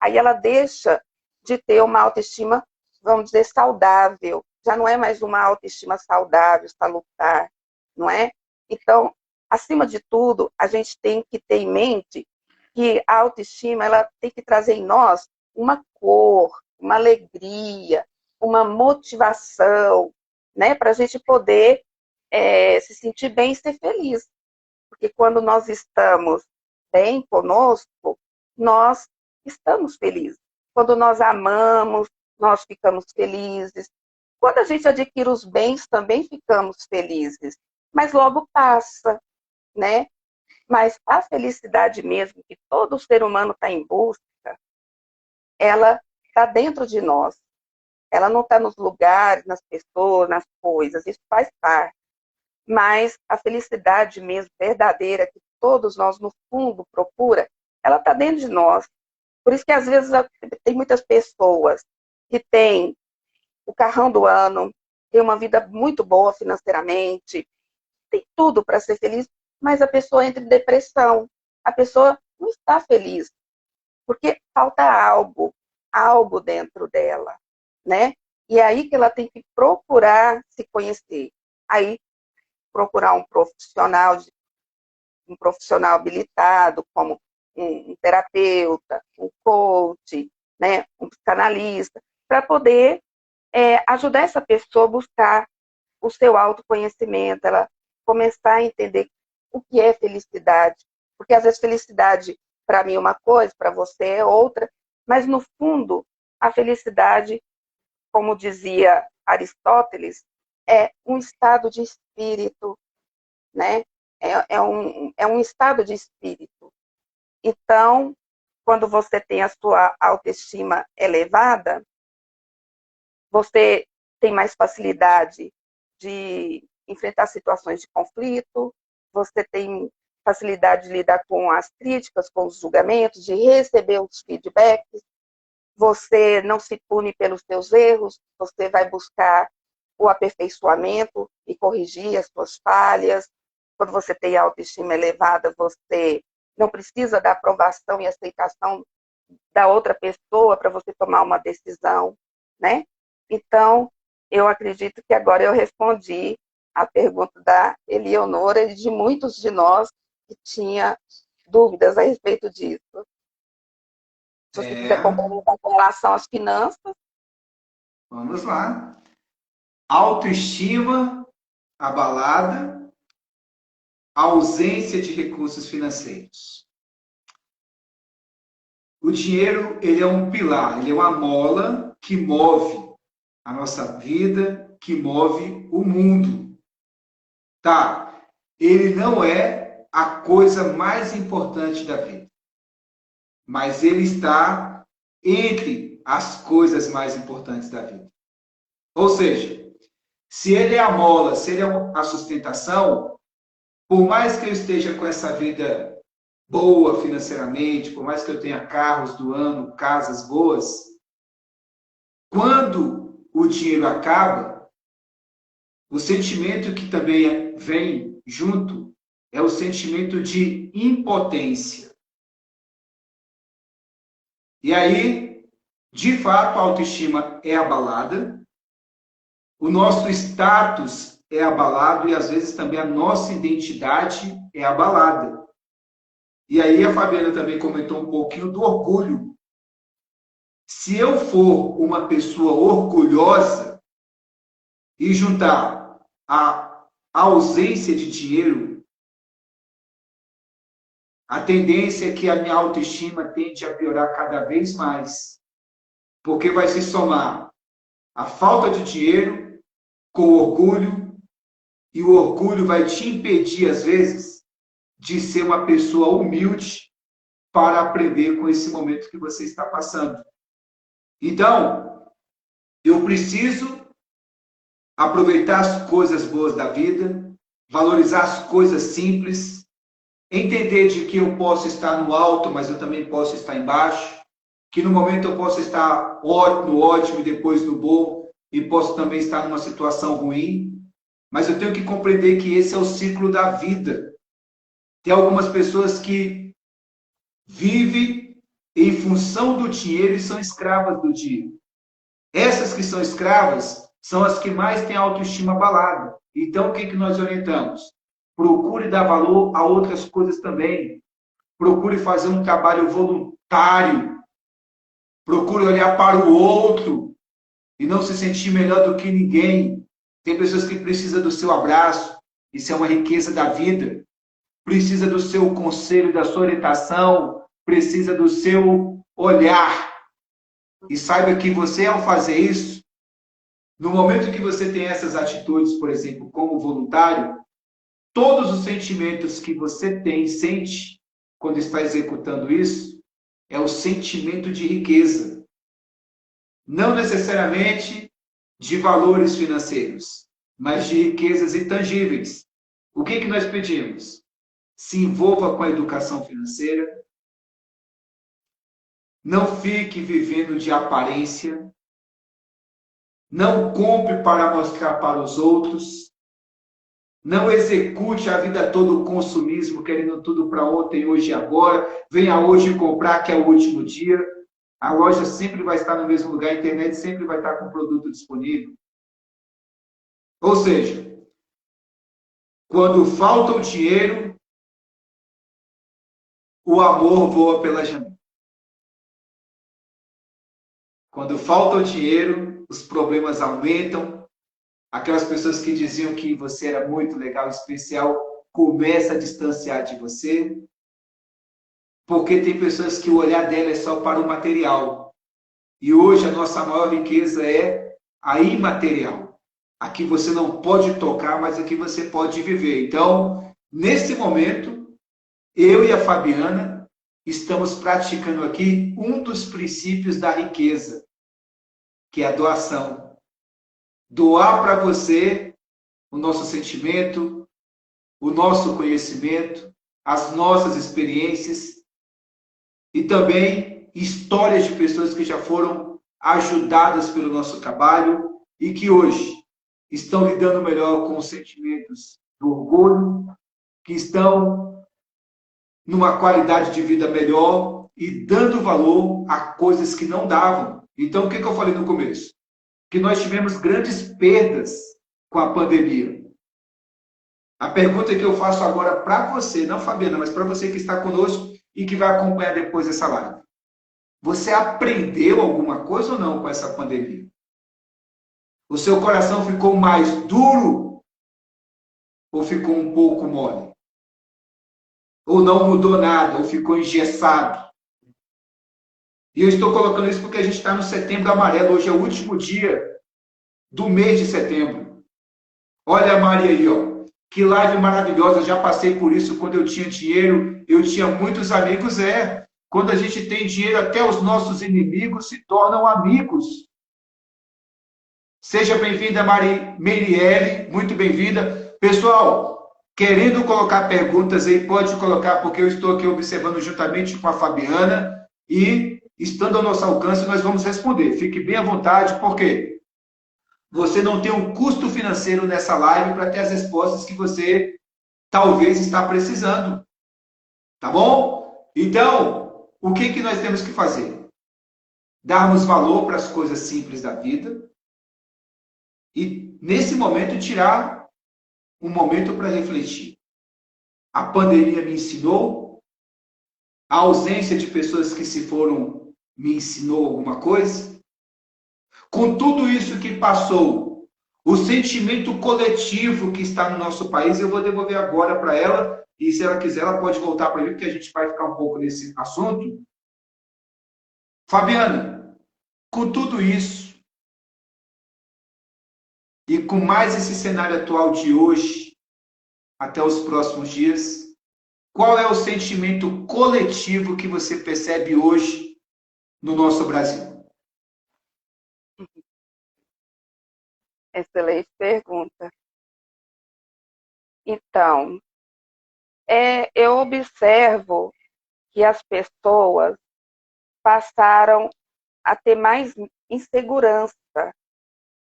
Aí ela deixa de ter uma autoestima, vamos dizer, saudável. Já não é mais uma autoestima saudável, salutar, não é? Então, acima de tudo, a gente tem que ter em mente que a autoestima, ela tem que trazer em nós uma cor, uma alegria, uma motivação, né? Para a gente poder se sentir bem e ser feliz. Porque quando nós estamos bem conosco, nós estamos felizes. Quando nós amamos, nós ficamos felizes. Quando a gente adquire os bens, também ficamos felizes. Mas logo passa, né? Mas a felicidade mesmo, que todo ser humano está em busca, ela está dentro de nós. Ela não está nos lugares, nas pessoas, nas coisas. Isso faz parte. Mas a felicidade mesmo, verdadeira, que todos nós, no fundo, procura, ela está dentro de nós. Por isso que, às vezes, tem muitas pessoas que têm o carrão do ano, têm uma vida muito boa financeiramente, tem tudo para ser feliz, mas a pessoa entra em depressão. A pessoa não está feliz, porque falta algo dentro dela, né? E é aí que ela tem que procurar se conhecer. Aí procurar um profissional habilitado, como um terapeuta, um coach, né, um psicanalista, para poder ajudar essa pessoa a buscar o seu autoconhecimento, ela começar a entender o que é felicidade. Porque às vezes felicidade para mim é uma coisa, para você é outra, mas no fundo a felicidade, como dizia Aristóteles, é um estado de espírito, né? É um estado de espírito. Então, quando você tem a sua autoestima elevada, você tem mais facilidade de enfrentar situações de conflito, você tem facilidade de lidar com as críticas, com os julgamentos, de receber os feedbacks, você não se pune pelos seus erros, você vai buscar o aperfeiçoamento e corrigir as suas falhas. Quando você tem autoestima elevada, você não precisa da aprovação e aceitação da outra pessoa para você tomar uma decisão, né? Então, eu acredito que agora eu respondi a pergunta da Eleonora e de muitos de nós que tinha dúvidas a respeito disso. Se você quiser complementar com relação às finanças. Vamos lá. Autoestima abalada, ausência de recursos financeiros. O dinheiro, ele é um pilar, ele é uma mola que move a nossa vida, que move o mundo. Tá? Ele não é a coisa mais importante da vida, mas ele está entre as coisas mais importantes da vida. Ou seja, se ele é a mola, se ele é a sustentação, por mais que eu esteja com essa vida boa financeiramente, por mais que eu tenha carros do ano, casas boas, quando o dinheiro acaba, o sentimento que também vem junto é o sentimento de impotência. E aí, de fato, a autoestima é abalada, o nosso status é abalado e às vezes também a nossa identidade é abalada. E aí a Fabiana também comentou um pouquinho do orgulho. Se eu for uma pessoa orgulhosa e juntar a ausência de dinheiro, a tendência é que a minha autoestima tende a piorar cada vez mais, porque vai se somar a falta de dinheiro com o orgulho, e o orgulho vai te impedir, às vezes, de ser uma pessoa humilde para aprender com esse momento que você está passando. Então, eu preciso aproveitar as coisas boas da vida, valorizar as coisas simples, entender de que eu posso estar no alto, mas eu também posso estar embaixo, que no momento eu posso estar no ótimo e depois no bom, e posso também estar numa situação ruim, mas eu tenho que compreender que esse é o ciclo da vida. Tem algumas pessoas que vivem em função do dinheiro e são escravas do dinheiro. Essas que são escravas são as que mais têm a autoestima abalada. Então, o que nós orientamos? Procure dar valor a outras coisas também. Procure fazer um trabalho voluntário. Procure olhar para o outro e não se sentir melhor do que ninguém. Tem pessoas que precisam do seu abraço. Isso é uma riqueza da vida. Precisa do seu conselho, da sua orientação. Precisa do seu olhar. E saiba que você, ao fazer isso, no momento que você tem essas atitudes, por exemplo, como voluntário, todos os sentimentos que você sente quando está executando isso, é o sentimento de riqueza. Não necessariamente de valores financeiros, mas de riquezas intangíveis. O que nós pedimos? Se envolva com a educação financeira. Não fique vivendo de aparência. Não compre para mostrar para os outros. Não execute a vida toda o consumismo, querendo tudo para ontem, hoje e agora. Venha hoje comprar, que é o último dia. A loja sempre vai estar no mesmo lugar, a internet sempre vai estar com o produto disponível. Ou seja, quando falta o dinheiro, o amor voa pela janela. Quando falta o dinheiro, os problemas aumentam. Aquelas pessoas que diziam que você era muito legal, especial, começa a distanciar de você. Porque tem pessoas que o olhar dela é só para o material. E hoje a nossa maior riqueza é a imaterial. Aqui você não pode tocar, mas aqui você pode viver. Então, nesse momento, eu e a Fabiana estamos praticando aqui um dos princípios da riqueza, que é a doação. Doar para você o nosso sentimento, o nosso conhecimento, as nossas experiências e também histórias de pessoas que já foram ajudadas pelo nosso trabalho e que hoje estão lidando melhor com os sentimentos do orgulho, que estão numa qualidade de vida melhor e dando valor a coisas que não davam. Então, o que eu falei no começo? Que nós tivemos grandes perdas com a pandemia. A pergunta que eu faço agora para você, não Fabiana, mas para você que está conosco e que vai acompanhar depois essa live. Você aprendeu alguma coisa ou não com essa pandemia? O seu coração ficou mais duro ou ficou um pouco mole? Ou não mudou nada, ou ficou engessado? E eu estou colocando isso porque a gente está no Setembro Amarelo. Hoje é o último dia do mês de setembro. Olha a Maria aí, ó. Que live maravilhosa. Já passei por isso quando eu tinha dinheiro. Eu tinha muitos amigos. Quando a gente tem dinheiro, até os nossos inimigos se tornam amigos. Seja bem-vinda, Marielle. Muito bem-vinda. Pessoal, querendo colocar perguntas aí, pode colocar, porque eu estou aqui observando juntamente com a Fabiana e, estando ao nosso alcance, nós vamos responder. Fique bem à vontade, porque você não tem um custo financeiro nessa live para ter as respostas que você talvez está precisando. Tá bom? Então, o que nós temos que fazer? Darmos valor para as coisas simples da vida e, nesse momento, tirar um momento para refletir. A pandemia me ensinou A ausência de pessoas que se foram me ensinou alguma coisa? Com tudo isso que passou, o sentimento coletivo que está no nosso país, eu vou devolver agora para ela, e se ela quiser, ela pode voltar para mim, porque a gente vai ficar um pouco nesse assunto. Fabiana, com tudo isso, e com mais esse cenário atual de hoje, até os próximos dias, qual é o sentimento coletivo que você percebe hoje no nosso Brasil? Excelente pergunta. Então, eu observo que as pessoas passaram a ter mais insegurança,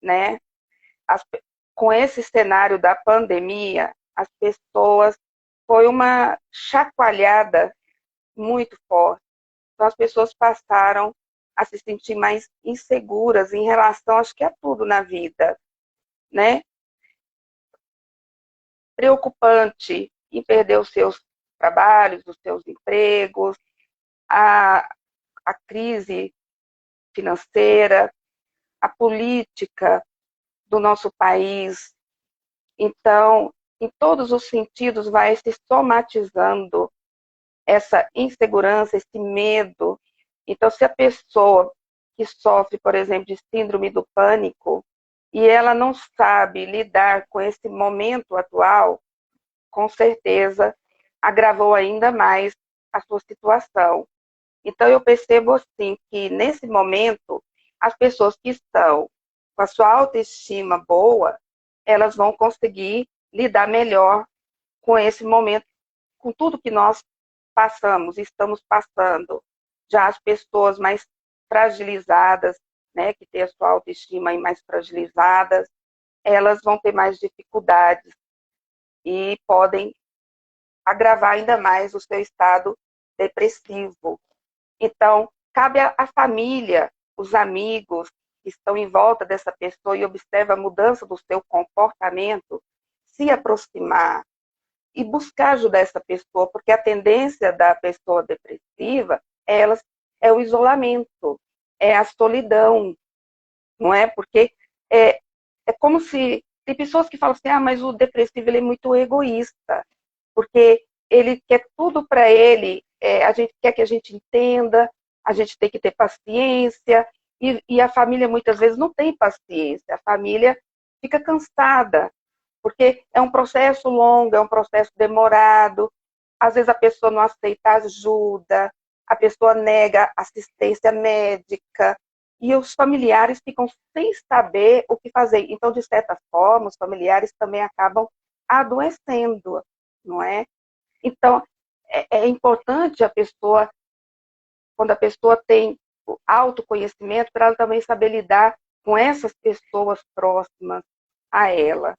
né? As, com esse cenário da pandemia, as pessoas foi uma chacoalhada muito forte. Então, as pessoas passaram a se sentir mais inseguras em relação, acho que a tudo na vida, né? Preocupante em perder os seus trabalhos, os seus empregos, a, a crise financeira, a política do nosso país. Então, em todos os sentidos, vai se somatizando essa insegurança, esse medo. Então, se a pessoa que sofre, por exemplo, de síndrome do pânico, e ela não sabe lidar com esse momento atual, com certeza agravou ainda mais a sua situação. Então, eu percebo assim que nesse momento, as pessoas que estão com a sua autoestima boa, elas vão conseguir lidar melhor com esse momento, com tudo que nós passamos, estamos passando. Já as pessoas mais fragilizadas, né, que têm a sua autoestima aí mais fragilizadas, elas vão ter mais dificuldades e podem agravar ainda mais o seu estado depressivo. Então, cabe à família, os amigos que estão em volta dessa pessoa e observa a mudança do seu comportamento, se aproximar e buscar ajudar essa pessoa, porque a tendência da pessoa depressiva é o isolamento, é a solidão, não é? Porque é, é como se tem pessoas que falam assim, mas o depressivo ele é muito egoísta, porque ele quer tudo para ele, a gente quer que a gente entenda, a gente tem que ter paciência, e a família muitas vezes não tem paciência, a família fica cansada, porque é um processo longo, é um processo demorado, às vezes a pessoa não aceita ajuda, a pessoa nega assistência médica, e os familiares ficam sem saber o que fazer. Então, de certa forma, os familiares também acabam adoecendo, não é? Então, é importante a pessoa, quando a pessoa tem o autoconhecimento, para ela também saber lidar com essas pessoas próximas a ela.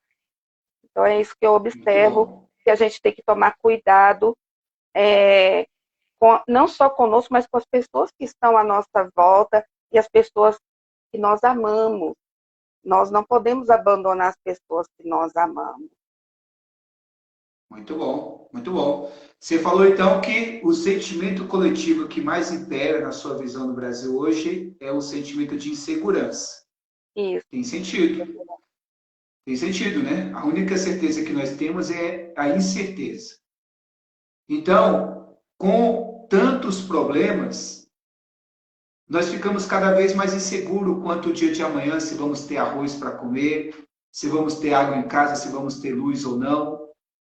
Então, é isso que eu Muito observo, bom. que a gente tem que tomar cuidado, não só conosco, mas com as pessoas que estão à nossa volta e as pessoas que nós amamos. Nós não podemos abandonar as pessoas que nós amamos. Muito bom, muito bom. Você falou então que o sentimento coletivo que mais impera na sua visão no Brasil hoje é o sentimento de insegurança. Isso. Tem sentido. Tem sentido, né? A única certeza que nós temos é a incerteza. Então, com tantos problemas, nós ficamos cada vez mais inseguros quanto o dia de amanhã, se vamos ter arroz para comer, se vamos ter água em casa, se vamos ter luz ou não,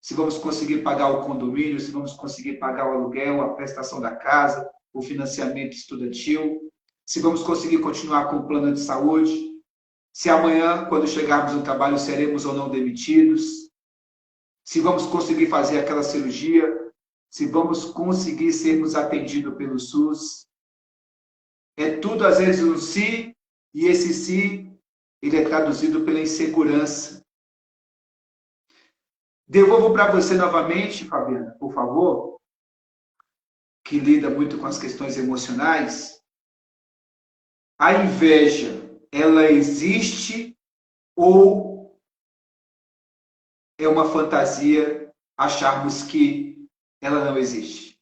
se vamos conseguir pagar o condomínio, se vamos conseguir pagar o aluguel, a prestação da casa, o financiamento estudantil, se vamos conseguir continuar com o plano de saúde, se amanhã, quando chegarmos no trabalho, seremos ou não demitidos, se vamos conseguir fazer aquela cirurgia, se vamos conseguir sermos atendidos pelo SUS. É tudo, às vezes, um si, e esse si, ele é traduzido pela insegurança. Devolvo para você novamente, Fabiana, por favor, que lida muito com as questões emocionais. A inveja, ela existe ou é uma fantasia acharmos que ela não existe?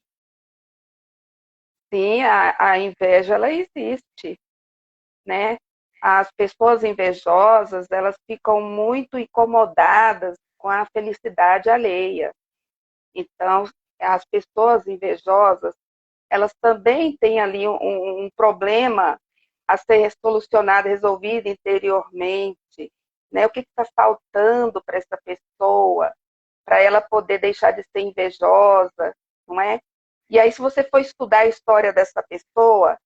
sim, a inveja, ela existe, né? As pessoas invejosas, elas ficam muito incomodadas com a felicidade alheia. Então, as pessoas invejosas, elas também têm ali um problema a ser solucionado, resolvido interiormente, né? O que está faltando para essa pessoa, para ela poder deixar de ser invejosa, não é? E aí, se você for estudar a história dessa pessoa,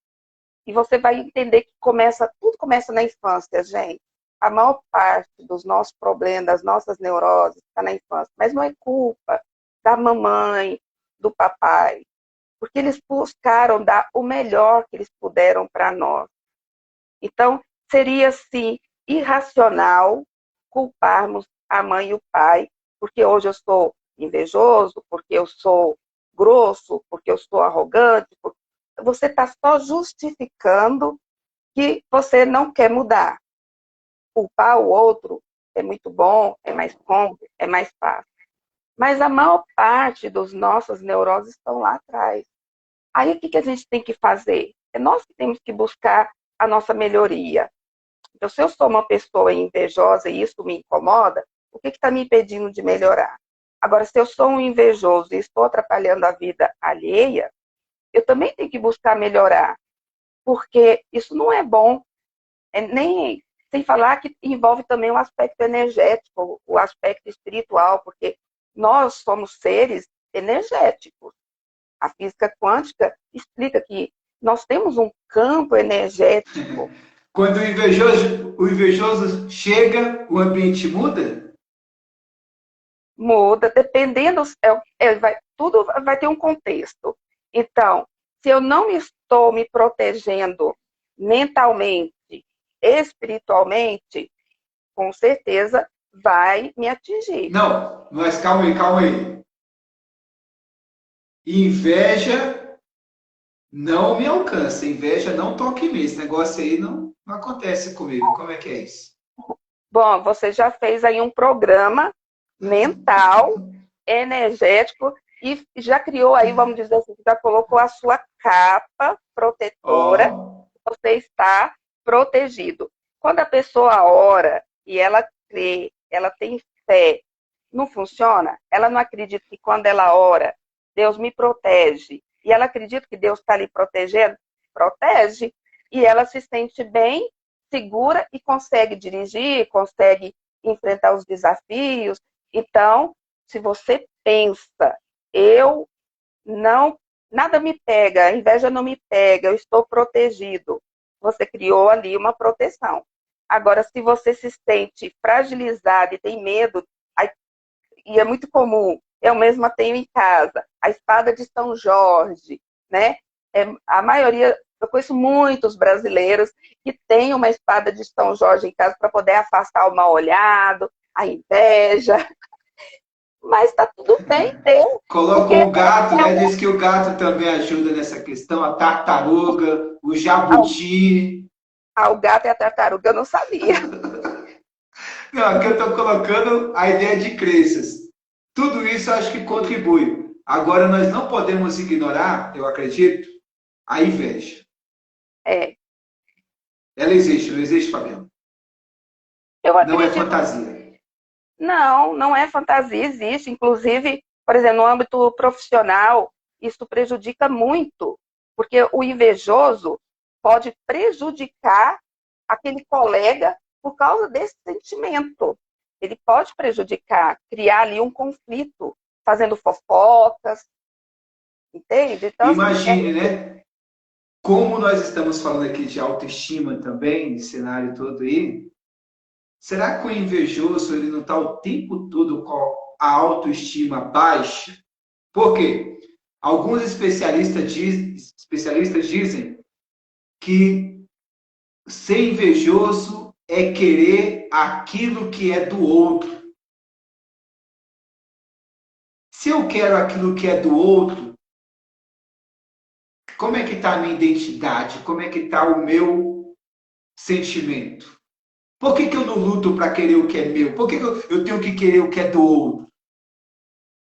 e você vai entender que tudo começa na infância, gente. A maior parte dos nossos problemas, das nossas neuroses, está na infância. Mas não é culpa da mamãe, do papai, porque eles buscaram dar o melhor que eles puderam para nós. Então, seria, sim, irracional culparmos a mãe e o pai, porque hoje eu sou invejoso, porque eu sou grosso, porque eu sou arrogante. Você está só justificando que você não quer mudar. Culpar o outro é muito bom, é mais cômodo, é mais fácil. Mas a maior parte dos nossas neuroses estão lá atrás. Aí o que a gente tem que fazer? É nós que temos que buscar a nossa melhoria. Então, se eu sou uma pessoa invejosa e isso me incomoda, o que está me impedindo de melhorar? Agora, se eu sou um invejoso e estou atrapalhando a vida alheia, eu também tenho que buscar melhorar, porque isso não é bom. Nem sem falar que envolve também o aspecto energético, o aspecto espiritual, porque nós somos seres energéticos. A física quântica explica que nós temos um campo energético. Quando o invejoso chega, o ambiente muda? Muda, dependendo, tudo vai ter um contexto. Então, se eu não estou me protegendo mentalmente, espiritualmente, com certeza vai me atingir. Não, mas calma aí, calma aí. Inveja não me alcança, inveja não toca em mim. Esse negócio aí não acontece comigo. Como é que é isso? Bom, você já fez aí um programa mental, energético, e já criou aí, vamos dizer assim, já colocou a sua capa protetora, Ó, você está protegido. Quando a pessoa ora e ela crê, ela tem fé, não funciona? Ela não acredita que quando ela ora, Deus me protege, e ela acredita que Deus está ali protegendo, protege, e ela se sente bem, segura e consegue dirigir, consegue enfrentar os desafios. Então, se você pensa, eu não, nada me pega, a inveja não me pega, eu estou protegido. Você criou ali uma proteção. Agora, se você se sente fragilizado e tem medo, e é muito comum, eu mesma tenho em casa, a espada de São Jorge, né? A maioria, eu conheço muitos brasileiros que têm uma espada de São Jorge em casa para poder afastar o mal-olhado, a inveja, mas está tudo bem ter, porque colocam o gato, né? Diz que o gato também ajuda nessa questão, a tartaruga, o jabuti. o gato e a tartaruga eu não sabia. Não, aqui eu estou colocando a ideia de crenças. Tudo isso eu acho que contribui. Agora, nós não podemos ignorar, eu acredito, a inveja. É, Ela existe, não existe, Fabiano? eu Não é acredito, fantasia. não, não é fantasia, existe. Inclusive, por exemplo, no âmbito profissional, isso prejudica muito, porque o invejoso pode prejudicar aquele colega por causa desse sentimento. Ele pode prejudicar, criar ali um conflito, fazendo fofocas, entende? Então, assim, Imagine, né? Como nós estamos falando aqui de autoestima também, de cenário todo aí, será que o invejoso ele não está o tempo todo com a autoestima baixa? Por quê? Alguns especialistas dizem que ser invejoso é querer aquilo que é do outro. Se eu quero aquilo que é do outro, como é que está a minha identidade? Como é que está o meu sentimento? Por que eu não luto para querer o que é meu? Por que eu tenho que querer o que é do outro?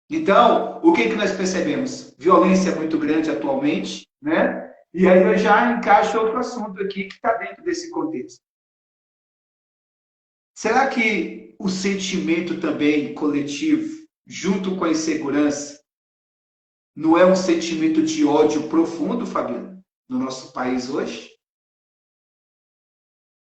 Então, o que nós percebemos? Violência muito grande atualmente, né? E aí eu já encaixo outro assunto aqui que está dentro desse contexto. Será que o sentimento também coletivo, junto com a insegurança, não é um sentimento de ódio profundo, Fabiano, no nosso país hoje?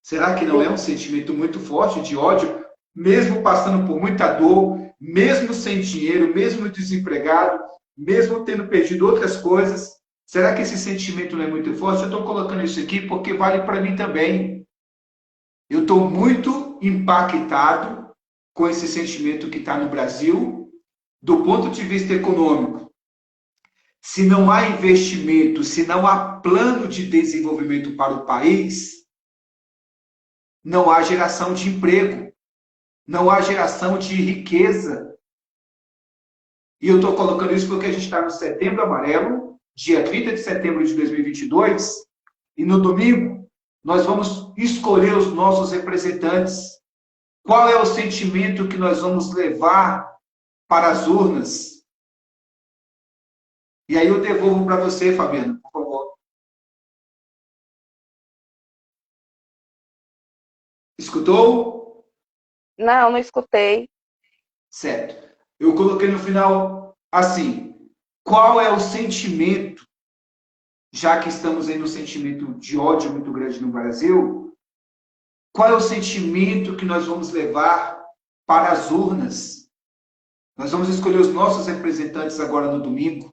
Será que não é um sentimento muito forte de ódio, mesmo passando por muita dor, mesmo sem dinheiro, mesmo desempregado, mesmo tendo perdido outras coisas? Será que esse sentimento não é muito forte? Eu estou colocando isso aqui porque vale para mim também. Eu estou muito impactado com esse sentimento que está no Brasil, do ponto de vista econômico. Se não há investimento, se não há plano de desenvolvimento para o país, não há geração de emprego, não há geração de riqueza. E eu estou colocando isso porque a gente está no Setembro Amarelo, dia 30 de setembro de 2022, e no domingo nós vamos escolher os nossos representantes. Qual é o sentimento que nós vamos levar para as urnas? E aí eu devolvo para você, Fabiana, por favor. Escutou? Não, não escutei. Certo. Eu coloquei no final assim: qual é o sentimento, já que estamos aí no sentimento de ódio muito grande no Brasil, qual é o sentimento que nós vamos levar para as urnas? Nós vamos escolher os nossos representantes agora no domingo.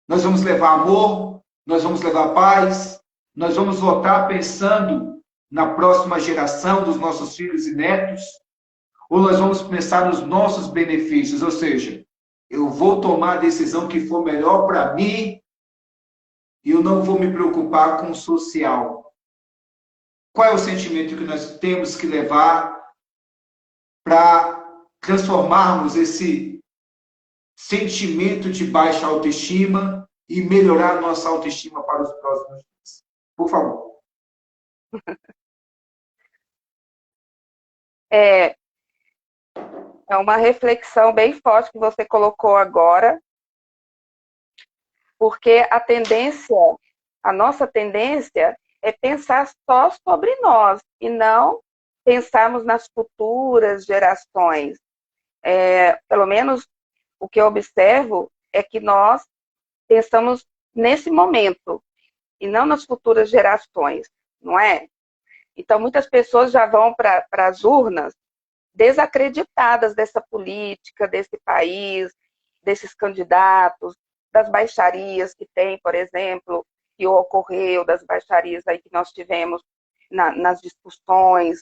Nós vamos levar amor, nós vamos levar paz, nós vamos votar pensando na próxima geração dos nossos filhos e netos, ou nós vamos pensar nos nossos benefícios, ou seja, eu vou tomar a decisão que for melhor para mim e eu não vou me preocupar com o social. Qual é o sentimento que nós temos que levar para transformarmos esse sentimento de baixa autoestima e melhorar a nossa autoestima para os próximos dias? Por favor. É, é uma reflexão bem forte que você colocou agora, porque a nossa tendência é pensar só sobre nós e não pensarmos nas futuras gerações. Pelo menos o que eu observo é que nós pensamos nesse momento e não nas futuras gerações, não é? Então, muitas pessoas já vão para as urnas desacreditadas dessa política, desse país, desses candidatos, das baixarias que tem, por exemplo, que ocorreu, das baixarias aí que nós tivemos nas discussões,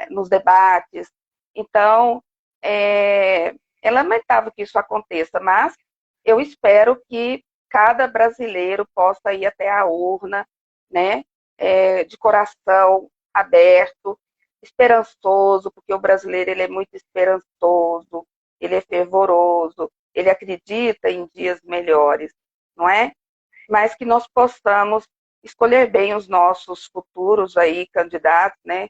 nos debates. Então, é lamentável que isso aconteça, mas eu espero que cada brasileiro possa ir até a urna, né, de coração aberto, esperançoso, porque o brasileiro ele é muito esperançoso, ele é fervoroso, ele acredita em dias melhores, não é? Mas que nós possamos escolher bem os nossos futuros aí candidatos, né,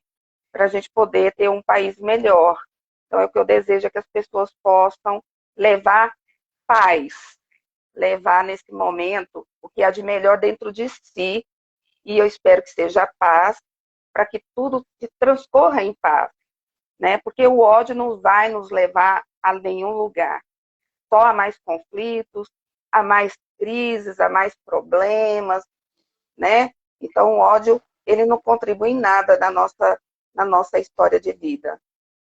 para a gente poder ter um país melhor. Então, é o que eu desejo é que as pessoas possam levar paz, levar nesse momento o que há de melhor dentro de si, e eu espero que seja paz, para que tudo se transcorra em paz, né? Porque o ódio não vai nos levar a nenhum lugar. Só a mais conflitos, a mais crises, a mais problemas, né? Então, o ódio, ele não contribui em nada na nossa história de vida.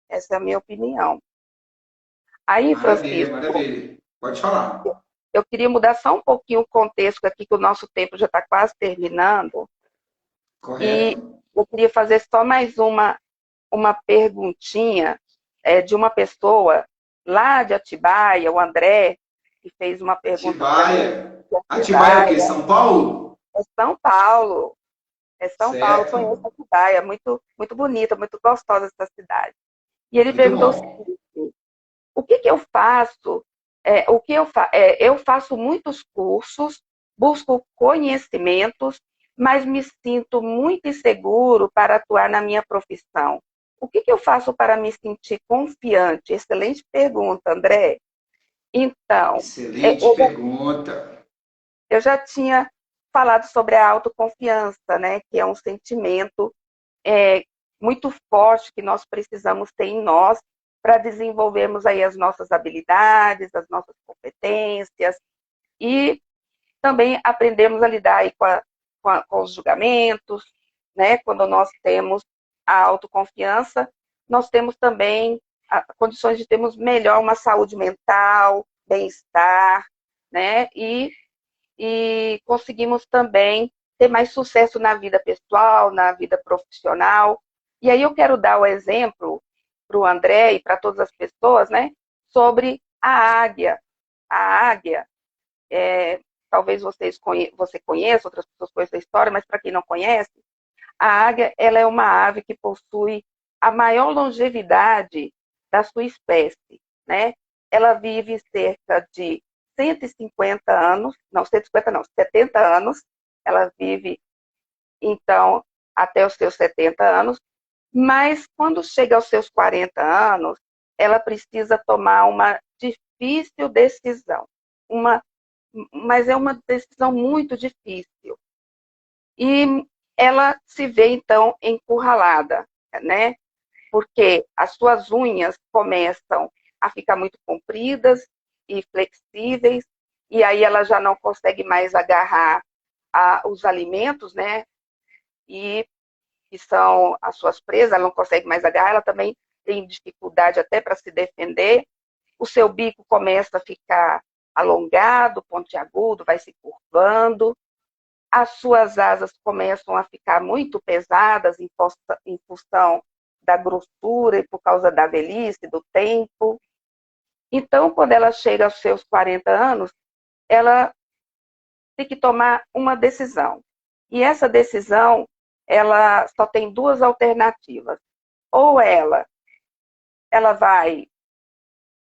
Essa é a minha opinião. Aí, Maravilha, Francisco, maravilha. Pode falar. eu queria mudar só um pouquinho o contexto aqui, que o nosso tempo já está quase terminando, e Correto. eu queria fazer só mais uma perguntinha de uma pessoa lá de Atibaia, o André, que fez uma pergunta para mim. Atibaia. De Atibaia é o quê? Atibaia, São Paulo? é São Paulo. É São Paulo, conheço Certo. Atibaia, muito, muito bonita, muito gostosa essa cidade. E ele Muito perguntou o bom. seguinte: o que que eu faço? Eu faço muitos cursos, busco conhecimentos, mas me sinto muito inseguro para atuar na minha profissão. O que que eu faço para me sentir confiante? Excelente pergunta, André. Então, Excelente eu já, pergunta. eu já tinha falado sobre a autoconfiança, né? Que é um sentimento muito forte que nós precisamos ter em nós para desenvolvermos aí as nossas habilidades, as nossas competências e também aprendemos a lidar aí com os julgamentos, né? Quando nós temos a autoconfiança, nós temos também condições de termos melhor uma saúde mental, bem-estar, né? E conseguimos também ter mais sucesso na vida pessoal, na vida profissional. E aí eu quero dar o exemplo para o André e para todas as pessoas, né? Sobre a águia. A águia, talvez você conheça, outras pessoas conheçam a história, mas para quem não conhece, a águia ela é uma ave que possui a maior longevidade da sua espécie, né? Ela vive cerca de 150 anos, não, 150 não, 70 anos, ela vive, então, até os seus 70 anos, mas quando chega aos seus 40 anos, ela precisa tomar uma difícil decisão, mas é uma decisão muito difícil. E ela se vê, então, encurralada, né? Porque as suas unhas começam a ficar muito compridas e flexíveis, e aí ela já não consegue mais agarrar os alimentos, né? E que são as suas presas, ela não consegue mais agarrar, ela também tem dificuldade até para se defender. O seu bico começa a ficar alongado, pontiagudo, vai se curvando. As suas asas começam a ficar muito pesadas em função da grossura e por causa da velhice, do tempo. Então, quando ela chega aos seus 40 anos, ela tem que tomar uma decisão. E essa decisão, ela só tem duas alternativas. Ou ela vai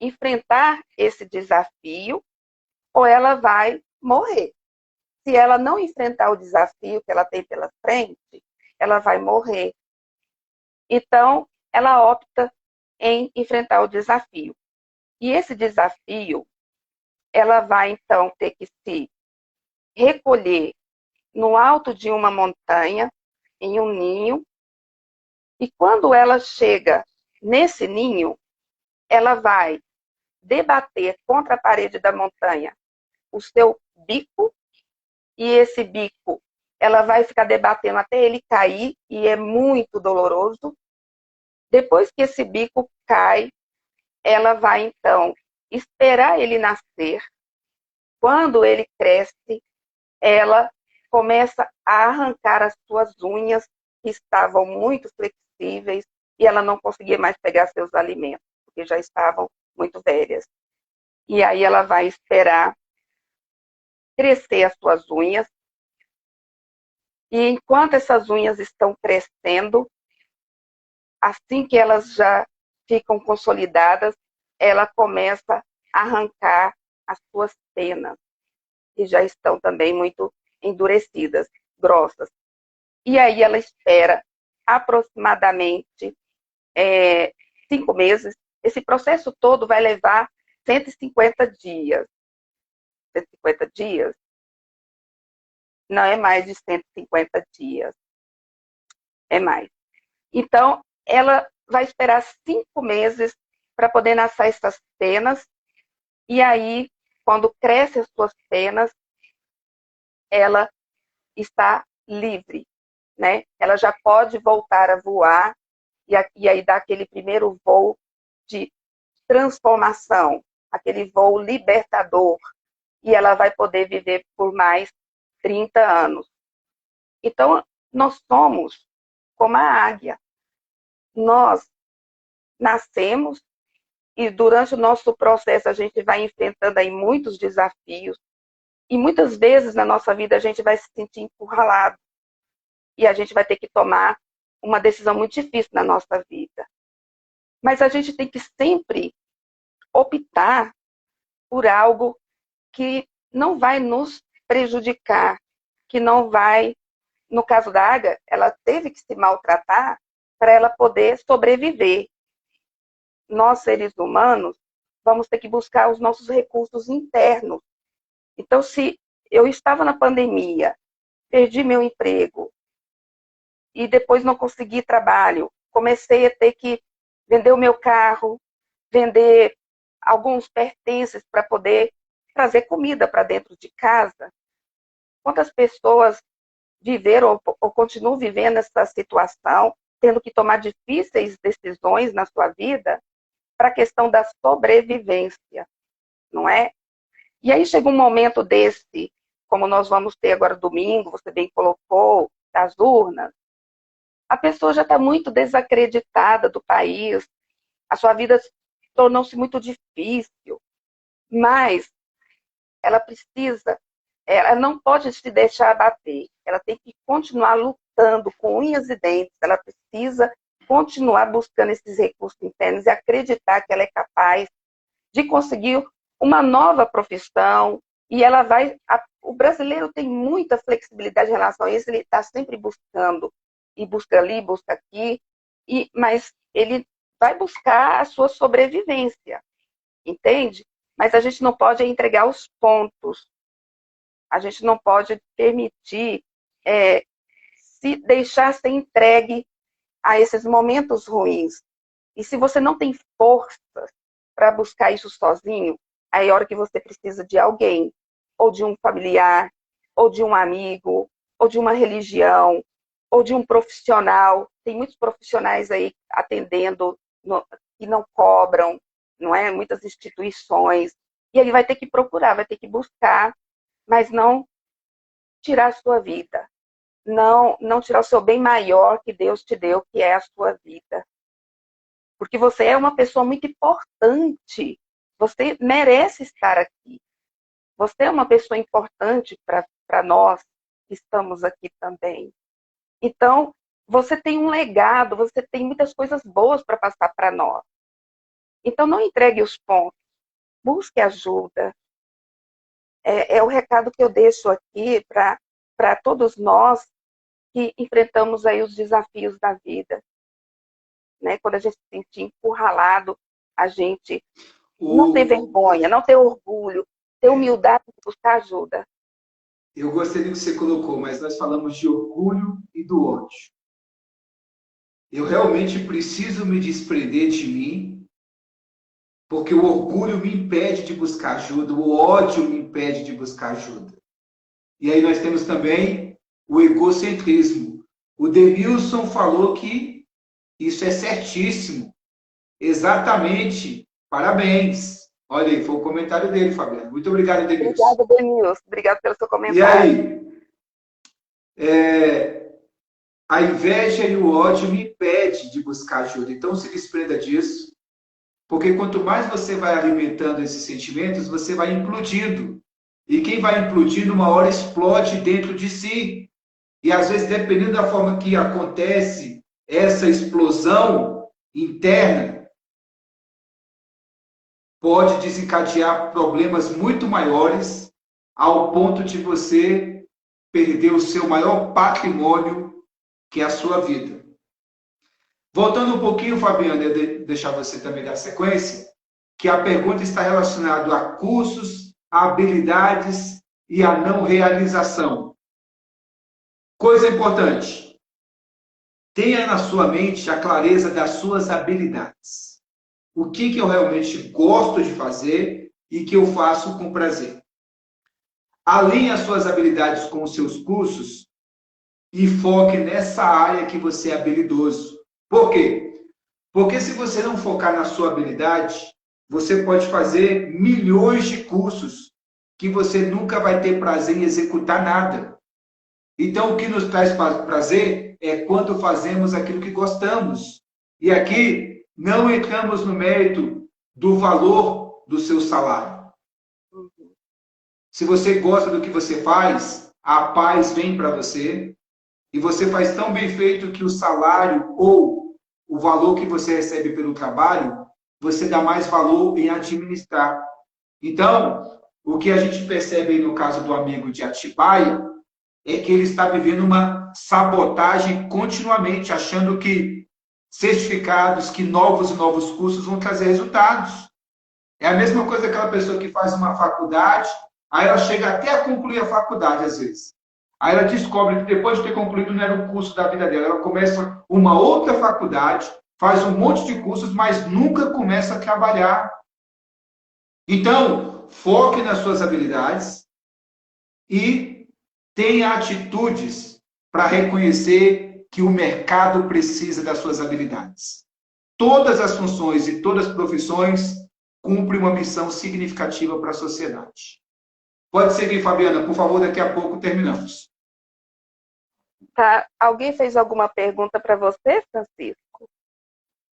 enfrentar esse desafio, ou ela vai morrer. Se ela não enfrentar o desafio que ela tem pela frente, ela vai morrer. Então, ela opta em enfrentar o desafio. E esse desafio, ela vai então ter que se recolher no alto de uma montanha, em um ninho, e quando ela chega nesse ninho, ela vai debater contra a parede da montanha o seu bico, e esse bico ela vai ficar debatendo até ele cair, e é muito doloroso. Depois que esse bico cai, ela vai então esperar ele nascer. Quando ele cresce, ela começa a arrancar as suas unhas, que estavam muito flexíveis, e ela não conseguia mais pegar seus alimentos, porque já estavam muito velhas. E aí ela vai esperar crescer as suas unhas, e enquanto essas unhas estão crescendo, assim que elas já ficam consolidadas, ela começa a arrancar as suas penas, que já estão também muito endurecidas, grossas. E aí ela espera aproximadamente 5 meses. Esse processo todo vai levar 150 dias. 150 dias? Não é mais de 150 dias. É mais. Então, ela vai esperar 5 meses para poder nascer essas penas. E aí, quando crescem as suas penas, ela está livre, né? Ela já pode voltar a voar e aí dar aquele primeiro voo de transformação, aquele voo libertador, e ela vai poder viver por mais 30 anos. Então, nós somos como a águia. Nós nascemos e durante o nosso processo a gente vai enfrentando aí muitos desafios, e muitas vezes na nossa vida a gente vai se sentir encurralado, e a gente vai ter que tomar uma decisão muito difícil na nossa vida. Mas a gente tem que sempre optar por algo que não vai nos prejudicar, que não vai, no caso da águia, ela teve que se maltratar para ela poder sobreviver. Nós, seres humanos, vamos ter que buscar os nossos recursos internos. Então, se eu estava na pandemia perdi meu emprego e depois não consegui trabalho. Comecei a ter que vender o meu carro, vender alguns pertences para poder trazer comida para dentro de casa. Quantas pessoas viveram ou continuam vivendo essa situação, tendo que tomar difíceis decisões na sua vida para a questão da sobrevivência, não é? E aí chega um momento desse, como nós vamos ter agora domingo, você bem colocou, das urnas, a pessoa já está muito desacreditada do país, a sua vida tornou-se muito difícil, mas ela não pode se deixar abater, ela tem que continuar lutando com unhas e dentes, ela precisa continuar buscando esses recursos internos e acreditar que ela é capaz de conseguir uma nova profissão, e ela vai... O brasileiro tem muita flexibilidade em relação a isso, ele está sempre buscando, e busca ali, busca aqui, mas ele vai buscar a sua sobrevivência, entende? Mas a gente não pode entregar os pontos, a gente não pode permitir se deixar ser entregue a esses momentos ruins. E se você não tem força para buscar isso sozinho, aí é a hora que você precisa de alguém, ou de um familiar, ou de um amigo, ou de uma religião, ou de um profissional. Tem muitos profissionais aí atendendo que não cobram, não é? Muitas instituições. E ele vai ter que procurar, vai ter que buscar, mas não tirar a sua vida. Não tirar o seu bem maior que Deus te deu, que é a sua vida. Porque você é uma pessoa muito importante. Você merece estar aqui. Você é uma pessoa importante para nós que estamos aqui também. Então, você tem um legado, você tem muitas coisas boas para passar para nós. Então, não entregue os pontos. Busque ajuda. É o recado que eu deixo aqui para todos nós que enfrentamos aí os desafios da vida. Né? Quando a gente se sentir encurralado, a gente não ter vergonha, não ter orgulho, ter humildade de buscar ajuda. Eu gostei do que você colocou, mas nós falamos de orgulho e do ódio. Eu realmente preciso me desprender de mim, porque o orgulho me impede de buscar ajuda, o ódio me impede de buscar ajuda. E aí nós temos também o egocentrismo. O Denilson falou que isso é certíssimo. Exatamente. Parabéns. Olha aí, foi o comentário dele, Fabiana. Muito obrigado, Denilson. Obrigada, Denilson. Obrigado pelo seu comentário. E aí, a inveja e o ódio me impedem de buscar ajuda. Então, se desprenda disso, porque quanto mais você vai alimentando esses sentimentos, você vai implodindo. E quem vai implodindo, uma hora explode dentro de si. E às vezes, dependendo da forma que acontece essa explosão interna, pode desencadear problemas muito maiores, ao ponto de você perder o seu maior patrimônio, que é a sua vida. Voltando um pouquinho, Fabiana, eu deixar você também dar sequência, que a pergunta está relacionada a cursos, a habilidades e a não realização. Coisa importante, tenha na sua mente a clareza das suas habilidades. O que eu realmente gosto de fazer e que eu faço com prazer. Alinhe as suas habilidades com os seus cursos e foque nessa área que você é habilidoso. Por quê? Porque se você não focar na sua habilidade, você pode fazer milhões de cursos que você nunca vai ter prazer em executar nada. Então, o que nos traz prazer é quando fazemos aquilo que gostamos. E aqui, não entramos no mérito do valor do seu salário. Se você gosta do que você faz, a paz vem para você e você faz tão bem feito que o salário ou o valor que você recebe pelo trabalho, você dá mais valor em administrar. Então, o que a gente percebe aí no caso do amigo de Atibaia é que ele está vivendo uma sabotagem continuamente, achando que certificados, que novos e novos cursos vão trazer resultados. É a mesma coisa aquela pessoa que faz uma faculdade, aí ela chega até a concluir a faculdade, às vezes. Aí ela descobre que depois de ter concluído não era o curso da vida dela. Ela começa uma outra faculdade, faz um monte de cursos, mas nunca começa a trabalhar. Então, foque nas suas habilidades e tenha atitudes para reconhecer que o mercado precisa das suas habilidades. Todas as funções e todas as profissões cumprem uma missão significativa para a sociedade. Pode seguir, Fabiana, por favor, daqui a pouco terminamos. Tá? Alguém fez alguma pergunta para você, Francisco?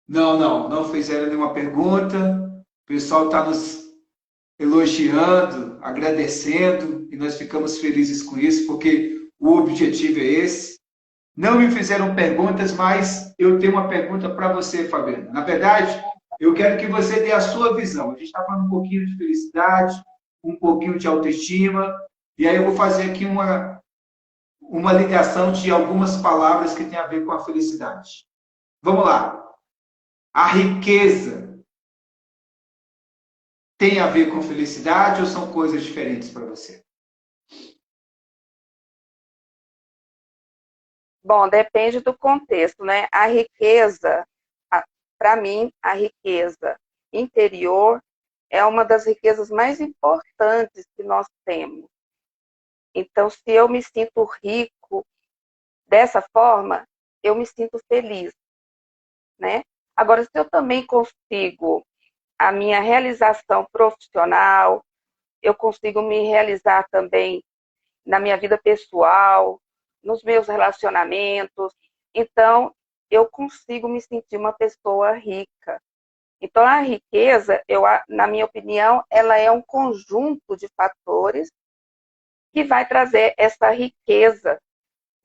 Não fizeram nenhuma pergunta. O pessoal está nos elogiando, agradecendo, e nós ficamos felizes com isso, porque o objetivo é esse. Não me fizeram perguntas, mas eu tenho uma pergunta para você, Fabiana. Na verdade, eu quero que você dê a sua visão. A gente está falando um pouquinho de felicidade, um pouquinho de autoestima, e aí eu vou fazer aqui uma ligação de algumas palavras que têm a ver com a felicidade. Vamos lá. A riqueza tem a ver com felicidade ou são coisas diferentes para você? Bom, depende do contexto, né? A riqueza, para mim, a riqueza interior é uma das riquezas mais importantes que nós temos. Então, se eu me sinto rico dessa forma, eu me sinto feliz, né? Agora, se eu também consigo a minha realização profissional, eu consigo me realizar também na minha vida pessoal, nos meus relacionamentos, então eu consigo me sentir uma pessoa rica. Então, a riqueza, na minha opinião, ela é um conjunto de fatores que vai trazer essa riqueza,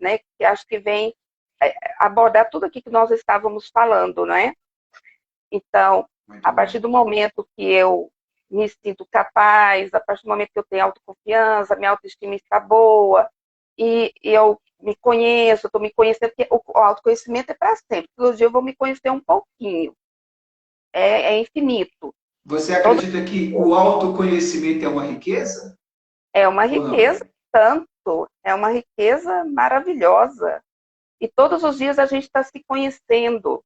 né? Que acho que vem abordar tudo aqui que nós estávamos falando, né? Então, a partir do momento que eu me sinto capaz, a partir do momento que eu tenho autoconfiança, minha autoestima está boa, e eu me conheço, estou me conhecendo, porque o autoconhecimento é para sempre. Todo dia eu vou me conhecer um pouquinho. É infinito. Você acredita que o autoconhecimento é uma riqueza? É uma Ou não? riqueza, tanto. É uma riqueza maravilhosa. E todos os dias a gente está se conhecendo,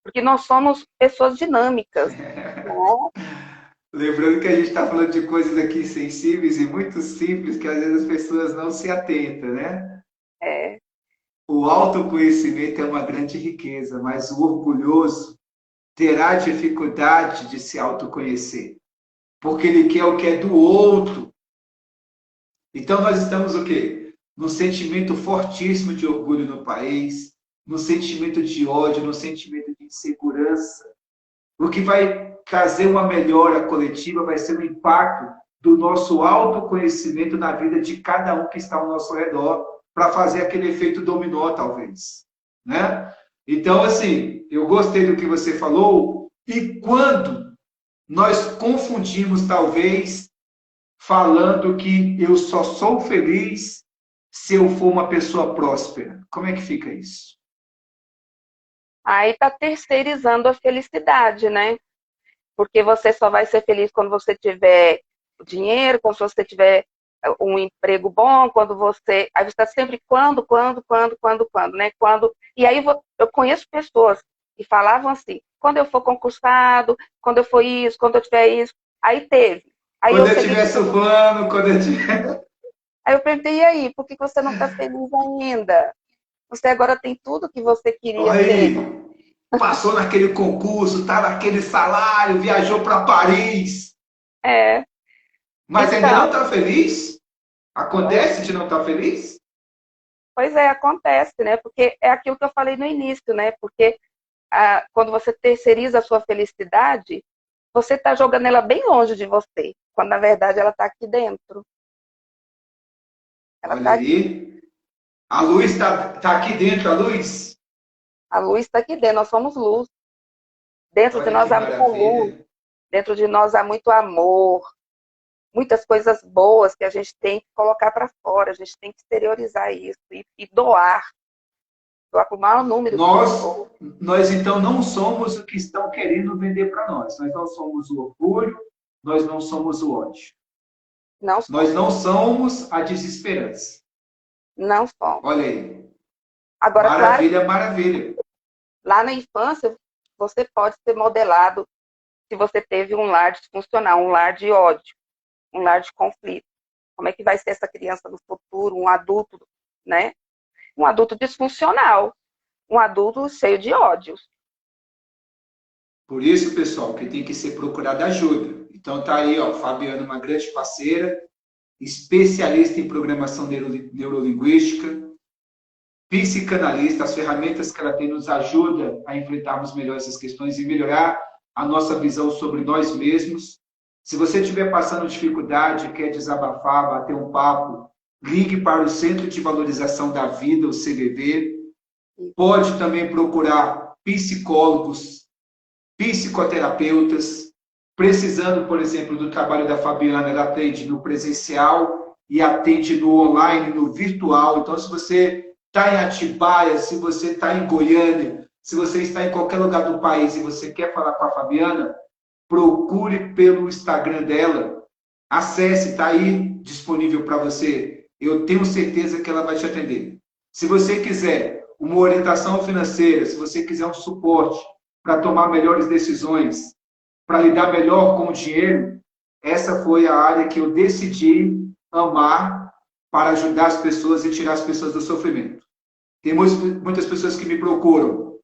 porque nós somos pessoas dinâmicas. Né? Lembrando que a gente está falando de coisas aqui sensíveis e muito simples que às vezes as pessoas não se atentam, né? É, O autoconhecimento é uma grande riqueza, mas o orgulhoso terá dificuldade de se autoconhecer, porque ele quer o que é do outro. Então nós estamos o quê? Num sentimento fortíssimo de orgulho no país, no sentimento de ódio, no sentimento de insegurança. O que vai trazer uma melhora coletiva vai ser o impacto do nosso autoconhecimento na vida de cada um que está ao nosso redor, para fazer aquele efeito dominó, talvez. Né? Então, assim, eu gostei do que você falou, e quando nós confundimos, talvez, falando que eu só sou feliz se eu for uma pessoa próspera. Como é que fica isso? aí está terceirizando a felicidade, né? Porque você só vai ser feliz quando você tiver dinheiro, quando você tiver um emprego bom, quando você. Aí você está sempre quando, né? Quando. E aí eu conheço pessoas que falavam assim, quando eu for concursado, quando eu for isso, quando eu tiver isso. Aí teve. Aí Quando eu eu cheguei estiver e surfando, quando eu estiver... aí eu perguntei, e aí, por que você não está feliz ainda? Você agora tem tudo que você queria ter. Aí, passou naquele concurso, tá naquele salário, viajou para Paris, É, mas ainda não então, está feliz? Acontece de não estar feliz? pois é, acontece, né? Porque é aquilo que eu falei no início, né? Porque quando você terceiriza a sua felicidade, você está jogando ela bem longe de você, quando na verdade ela está aqui dentro. Ela Olha está aqui. aí, a luz está aqui dentro, a luz? A luz está aqui dentro, nós somos luz. Dentro de Olha que nós há muita luz, maravilha. dentro de nós há muito amor, muitas coisas boas que a gente tem que colocar para fora, a gente tem que exteriorizar isso e doar para o maior número de Nós, pessoas. nós então não somos o que estão querendo vender para nós. Nós não somos o orgulho, nós não somos o ódio. Não Nós somos. não somos a desesperança. Não somos. Olha aí. Agora, claro, Maravilha, maravilha. lá na infância, você pode ser modelado se você teve um lar disfuncional, um lar de ódio, um lar de conflito. Como é que vai ser essa criança no futuro, um adulto, né? Um adulto disfuncional, um adulto cheio de ódios. Por isso, pessoal, que tem que ser procurada ajuda. Então tá aí, ó, Fabiana, uma grande parceira, especialista em programação neurolinguística, psicanalista, as ferramentas que ela tem nos ajuda a enfrentarmos melhor essas questões e melhorar a nossa visão sobre nós mesmos. Se você estiver passando dificuldade, quer desabafar, bater um papo, ligue para o Centro de Valorização da Vida, o CVV. Pode também procurar psicólogos, psicoterapeutas. Precisando, por exemplo, do trabalho da Fabiana, ela atende no presencial e atende no online, no virtual. Então, se você está em Atibaia, se você está em Goiânia, se você está em qualquer lugar do país e você quer falar com a Fabiana, procure pelo Instagram dela. Acesse, está aí disponível para você. Eu tenho certeza que ela vai te atender. Se você quiser uma orientação financeira, se você quiser um suporte para tomar melhores decisões, para lidar melhor com o dinheiro, essa foi a área que eu decidi amar para ajudar as pessoas e tirar as pessoas do sofrimento. Tem muitas pessoas que me procuram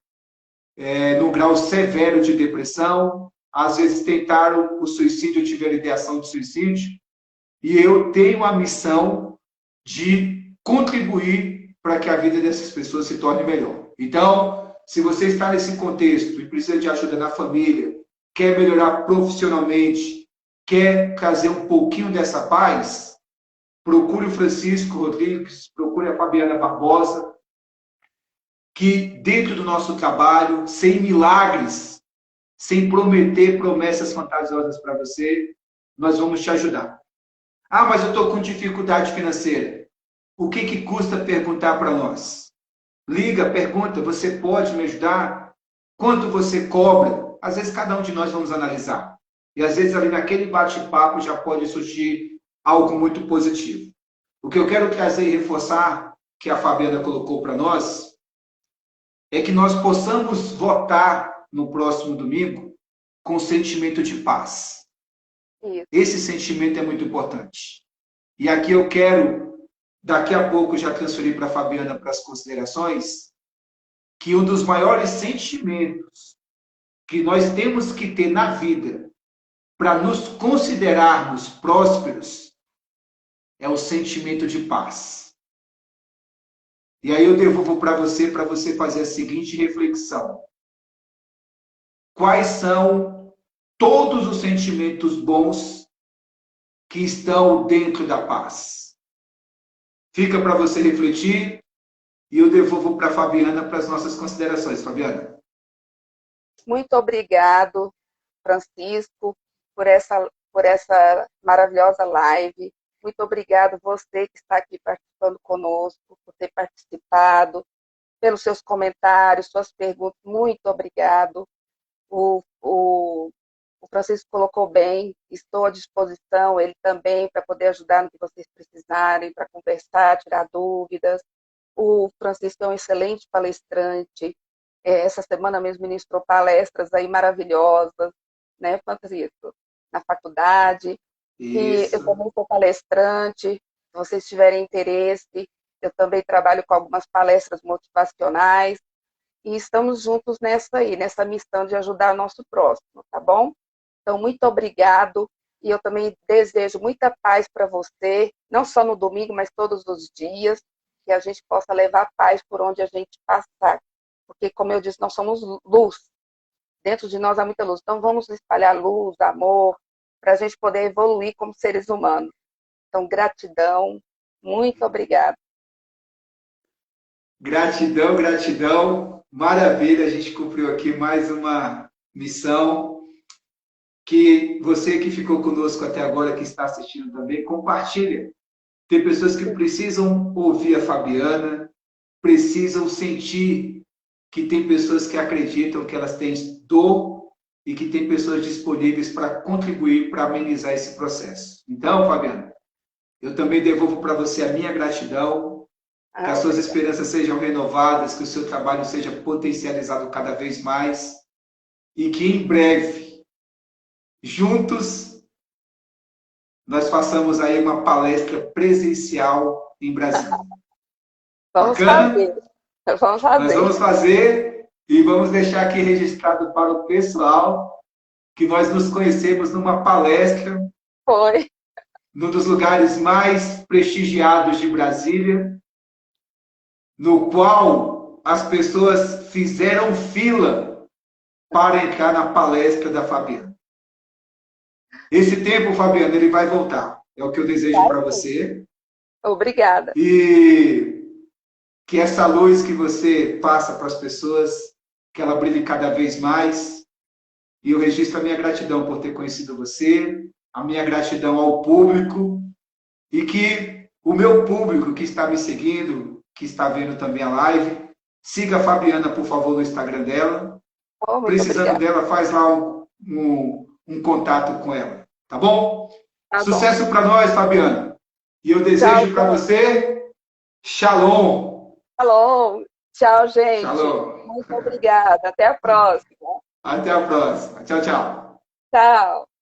no grau severo de depressão, às vezes tentaram o suicídio, tiveram ideação de suicídio, e eu tenho a missão de contribuir para que a vida dessas pessoas se torne melhor. Então, se você está nesse contexto e precisa de ajuda na família, quer melhorar profissionalmente, quer trazer um pouquinho dessa paz, procure o Francisco Rodrigues, procure a Fabiana Barbosa, que dentro do nosso trabalho, sem milagres, sem prometer promessas fantasiosas para você, nós vamos te ajudar. Ah, mas eu estou com dificuldade financeira. O que custa perguntar para nós? Liga, pergunta, você pode me ajudar? Quanto você cobra? Às vezes cada um de nós vamos analisar. E às vezes ali naquele bate-papo já pode surgir algo muito positivo. O que eu quero trazer e reforçar, que a Fabiana colocou para nós, é que nós possamos votar no próximo domingo com sentimento de paz. Isso. Esse sentimento é muito importante. E aqui eu quero, daqui a pouco, já transferir para a Fabiana para as considerações, que um dos maiores sentimentos que nós temos que ter na vida para nos considerarmos prósperos é o sentimento de paz. E aí eu devolvo para você fazer a seguinte reflexão. Quais são todos os sentimentos bons que estão dentro da paz? Fica para você refletir e eu devolvo para a Fabiana para as nossas considerações. Fabiana. Muito obrigado, Francisco, por essa maravilhosa live. Muito obrigado você que está aqui participando conosco, por ter participado, pelos seus comentários, suas perguntas. Muito obrigado. O Francisco colocou bem, estou à disposição, ele também, para poder ajudar no que vocês precisarem, para conversar, tirar dúvidas. O Francisco é um excelente palestrante. Essa semana mesmo ministrou palestras aí maravilhosas, né, Francisco? Na faculdade. E eu também sou palestrante, se vocês tiverem interesse, eu também trabalho com algumas palestras motivacionais e estamos juntos nessa missão de ajudar o nosso próximo, tá bom? Então, muito obrigado e eu também desejo muita paz para você, não só no domingo, mas todos os dias, que a gente possa levar paz por onde a gente passar. Porque, como eu disse, nós somos luz. Dentro de nós há muita luz. Então, vamos espalhar luz, amor, para a gente poder evoluir como seres humanos. Então, gratidão, muito obrigada. Gratidão, gratidão. Maravilha, a gente cumpriu aqui mais uma missão. Que você que ficou conosco até agora, que está assistindo também, compartilha. Tem pessoas que precisam ouvir a Fabiana, precisam sentir que tem pessoas que acreditam que elas têm dor e que tem pessoas disponíveis para contribuir, para amenizar esse processo. Então, Fabiana, eu também devolvo para você a minha gratidão. que as suas esperanças sejam renovadas, que o seu trabalho seja potencializado cada vez mais e que em breve, juntos, nós façamos aí uma palestra presencial em Brasília. Vamos Bacana? fazer. Vamos Nós fazer. vamos fazer e vamos deixar aqui registrado para o pessoal que nós nos conhecemos numa palestra Foi. num dos lugares mais prestigiados de Brasília, no qual as pessoas fizeram fila para entrar na palestra da Fabiana. Esse tempo, Fabiana, ele vai voltar. É o que eu desejo para você. Obrigada. E que essa luz que você passa para as pessoas, que ela brilhe cada vez mais. E eu registro a minha gratidão por ter conhecido você, a minha gratidão ao público, e que o meu público que está me seguindo, que está vendo também a live, siga a Fabiana, por favor, no Instagram dela. Oh, muito Precisando obrigada. dela, faz lá um contato com ela. Tá bom? Tá bom. Sucesso para nós, Fabiana. E eu desejo para você shalom. Shalom. Tchau, gente. Shalom. Muito obrigada. Até a próxima. Até a próxima. Tchau, tchau. Tchau.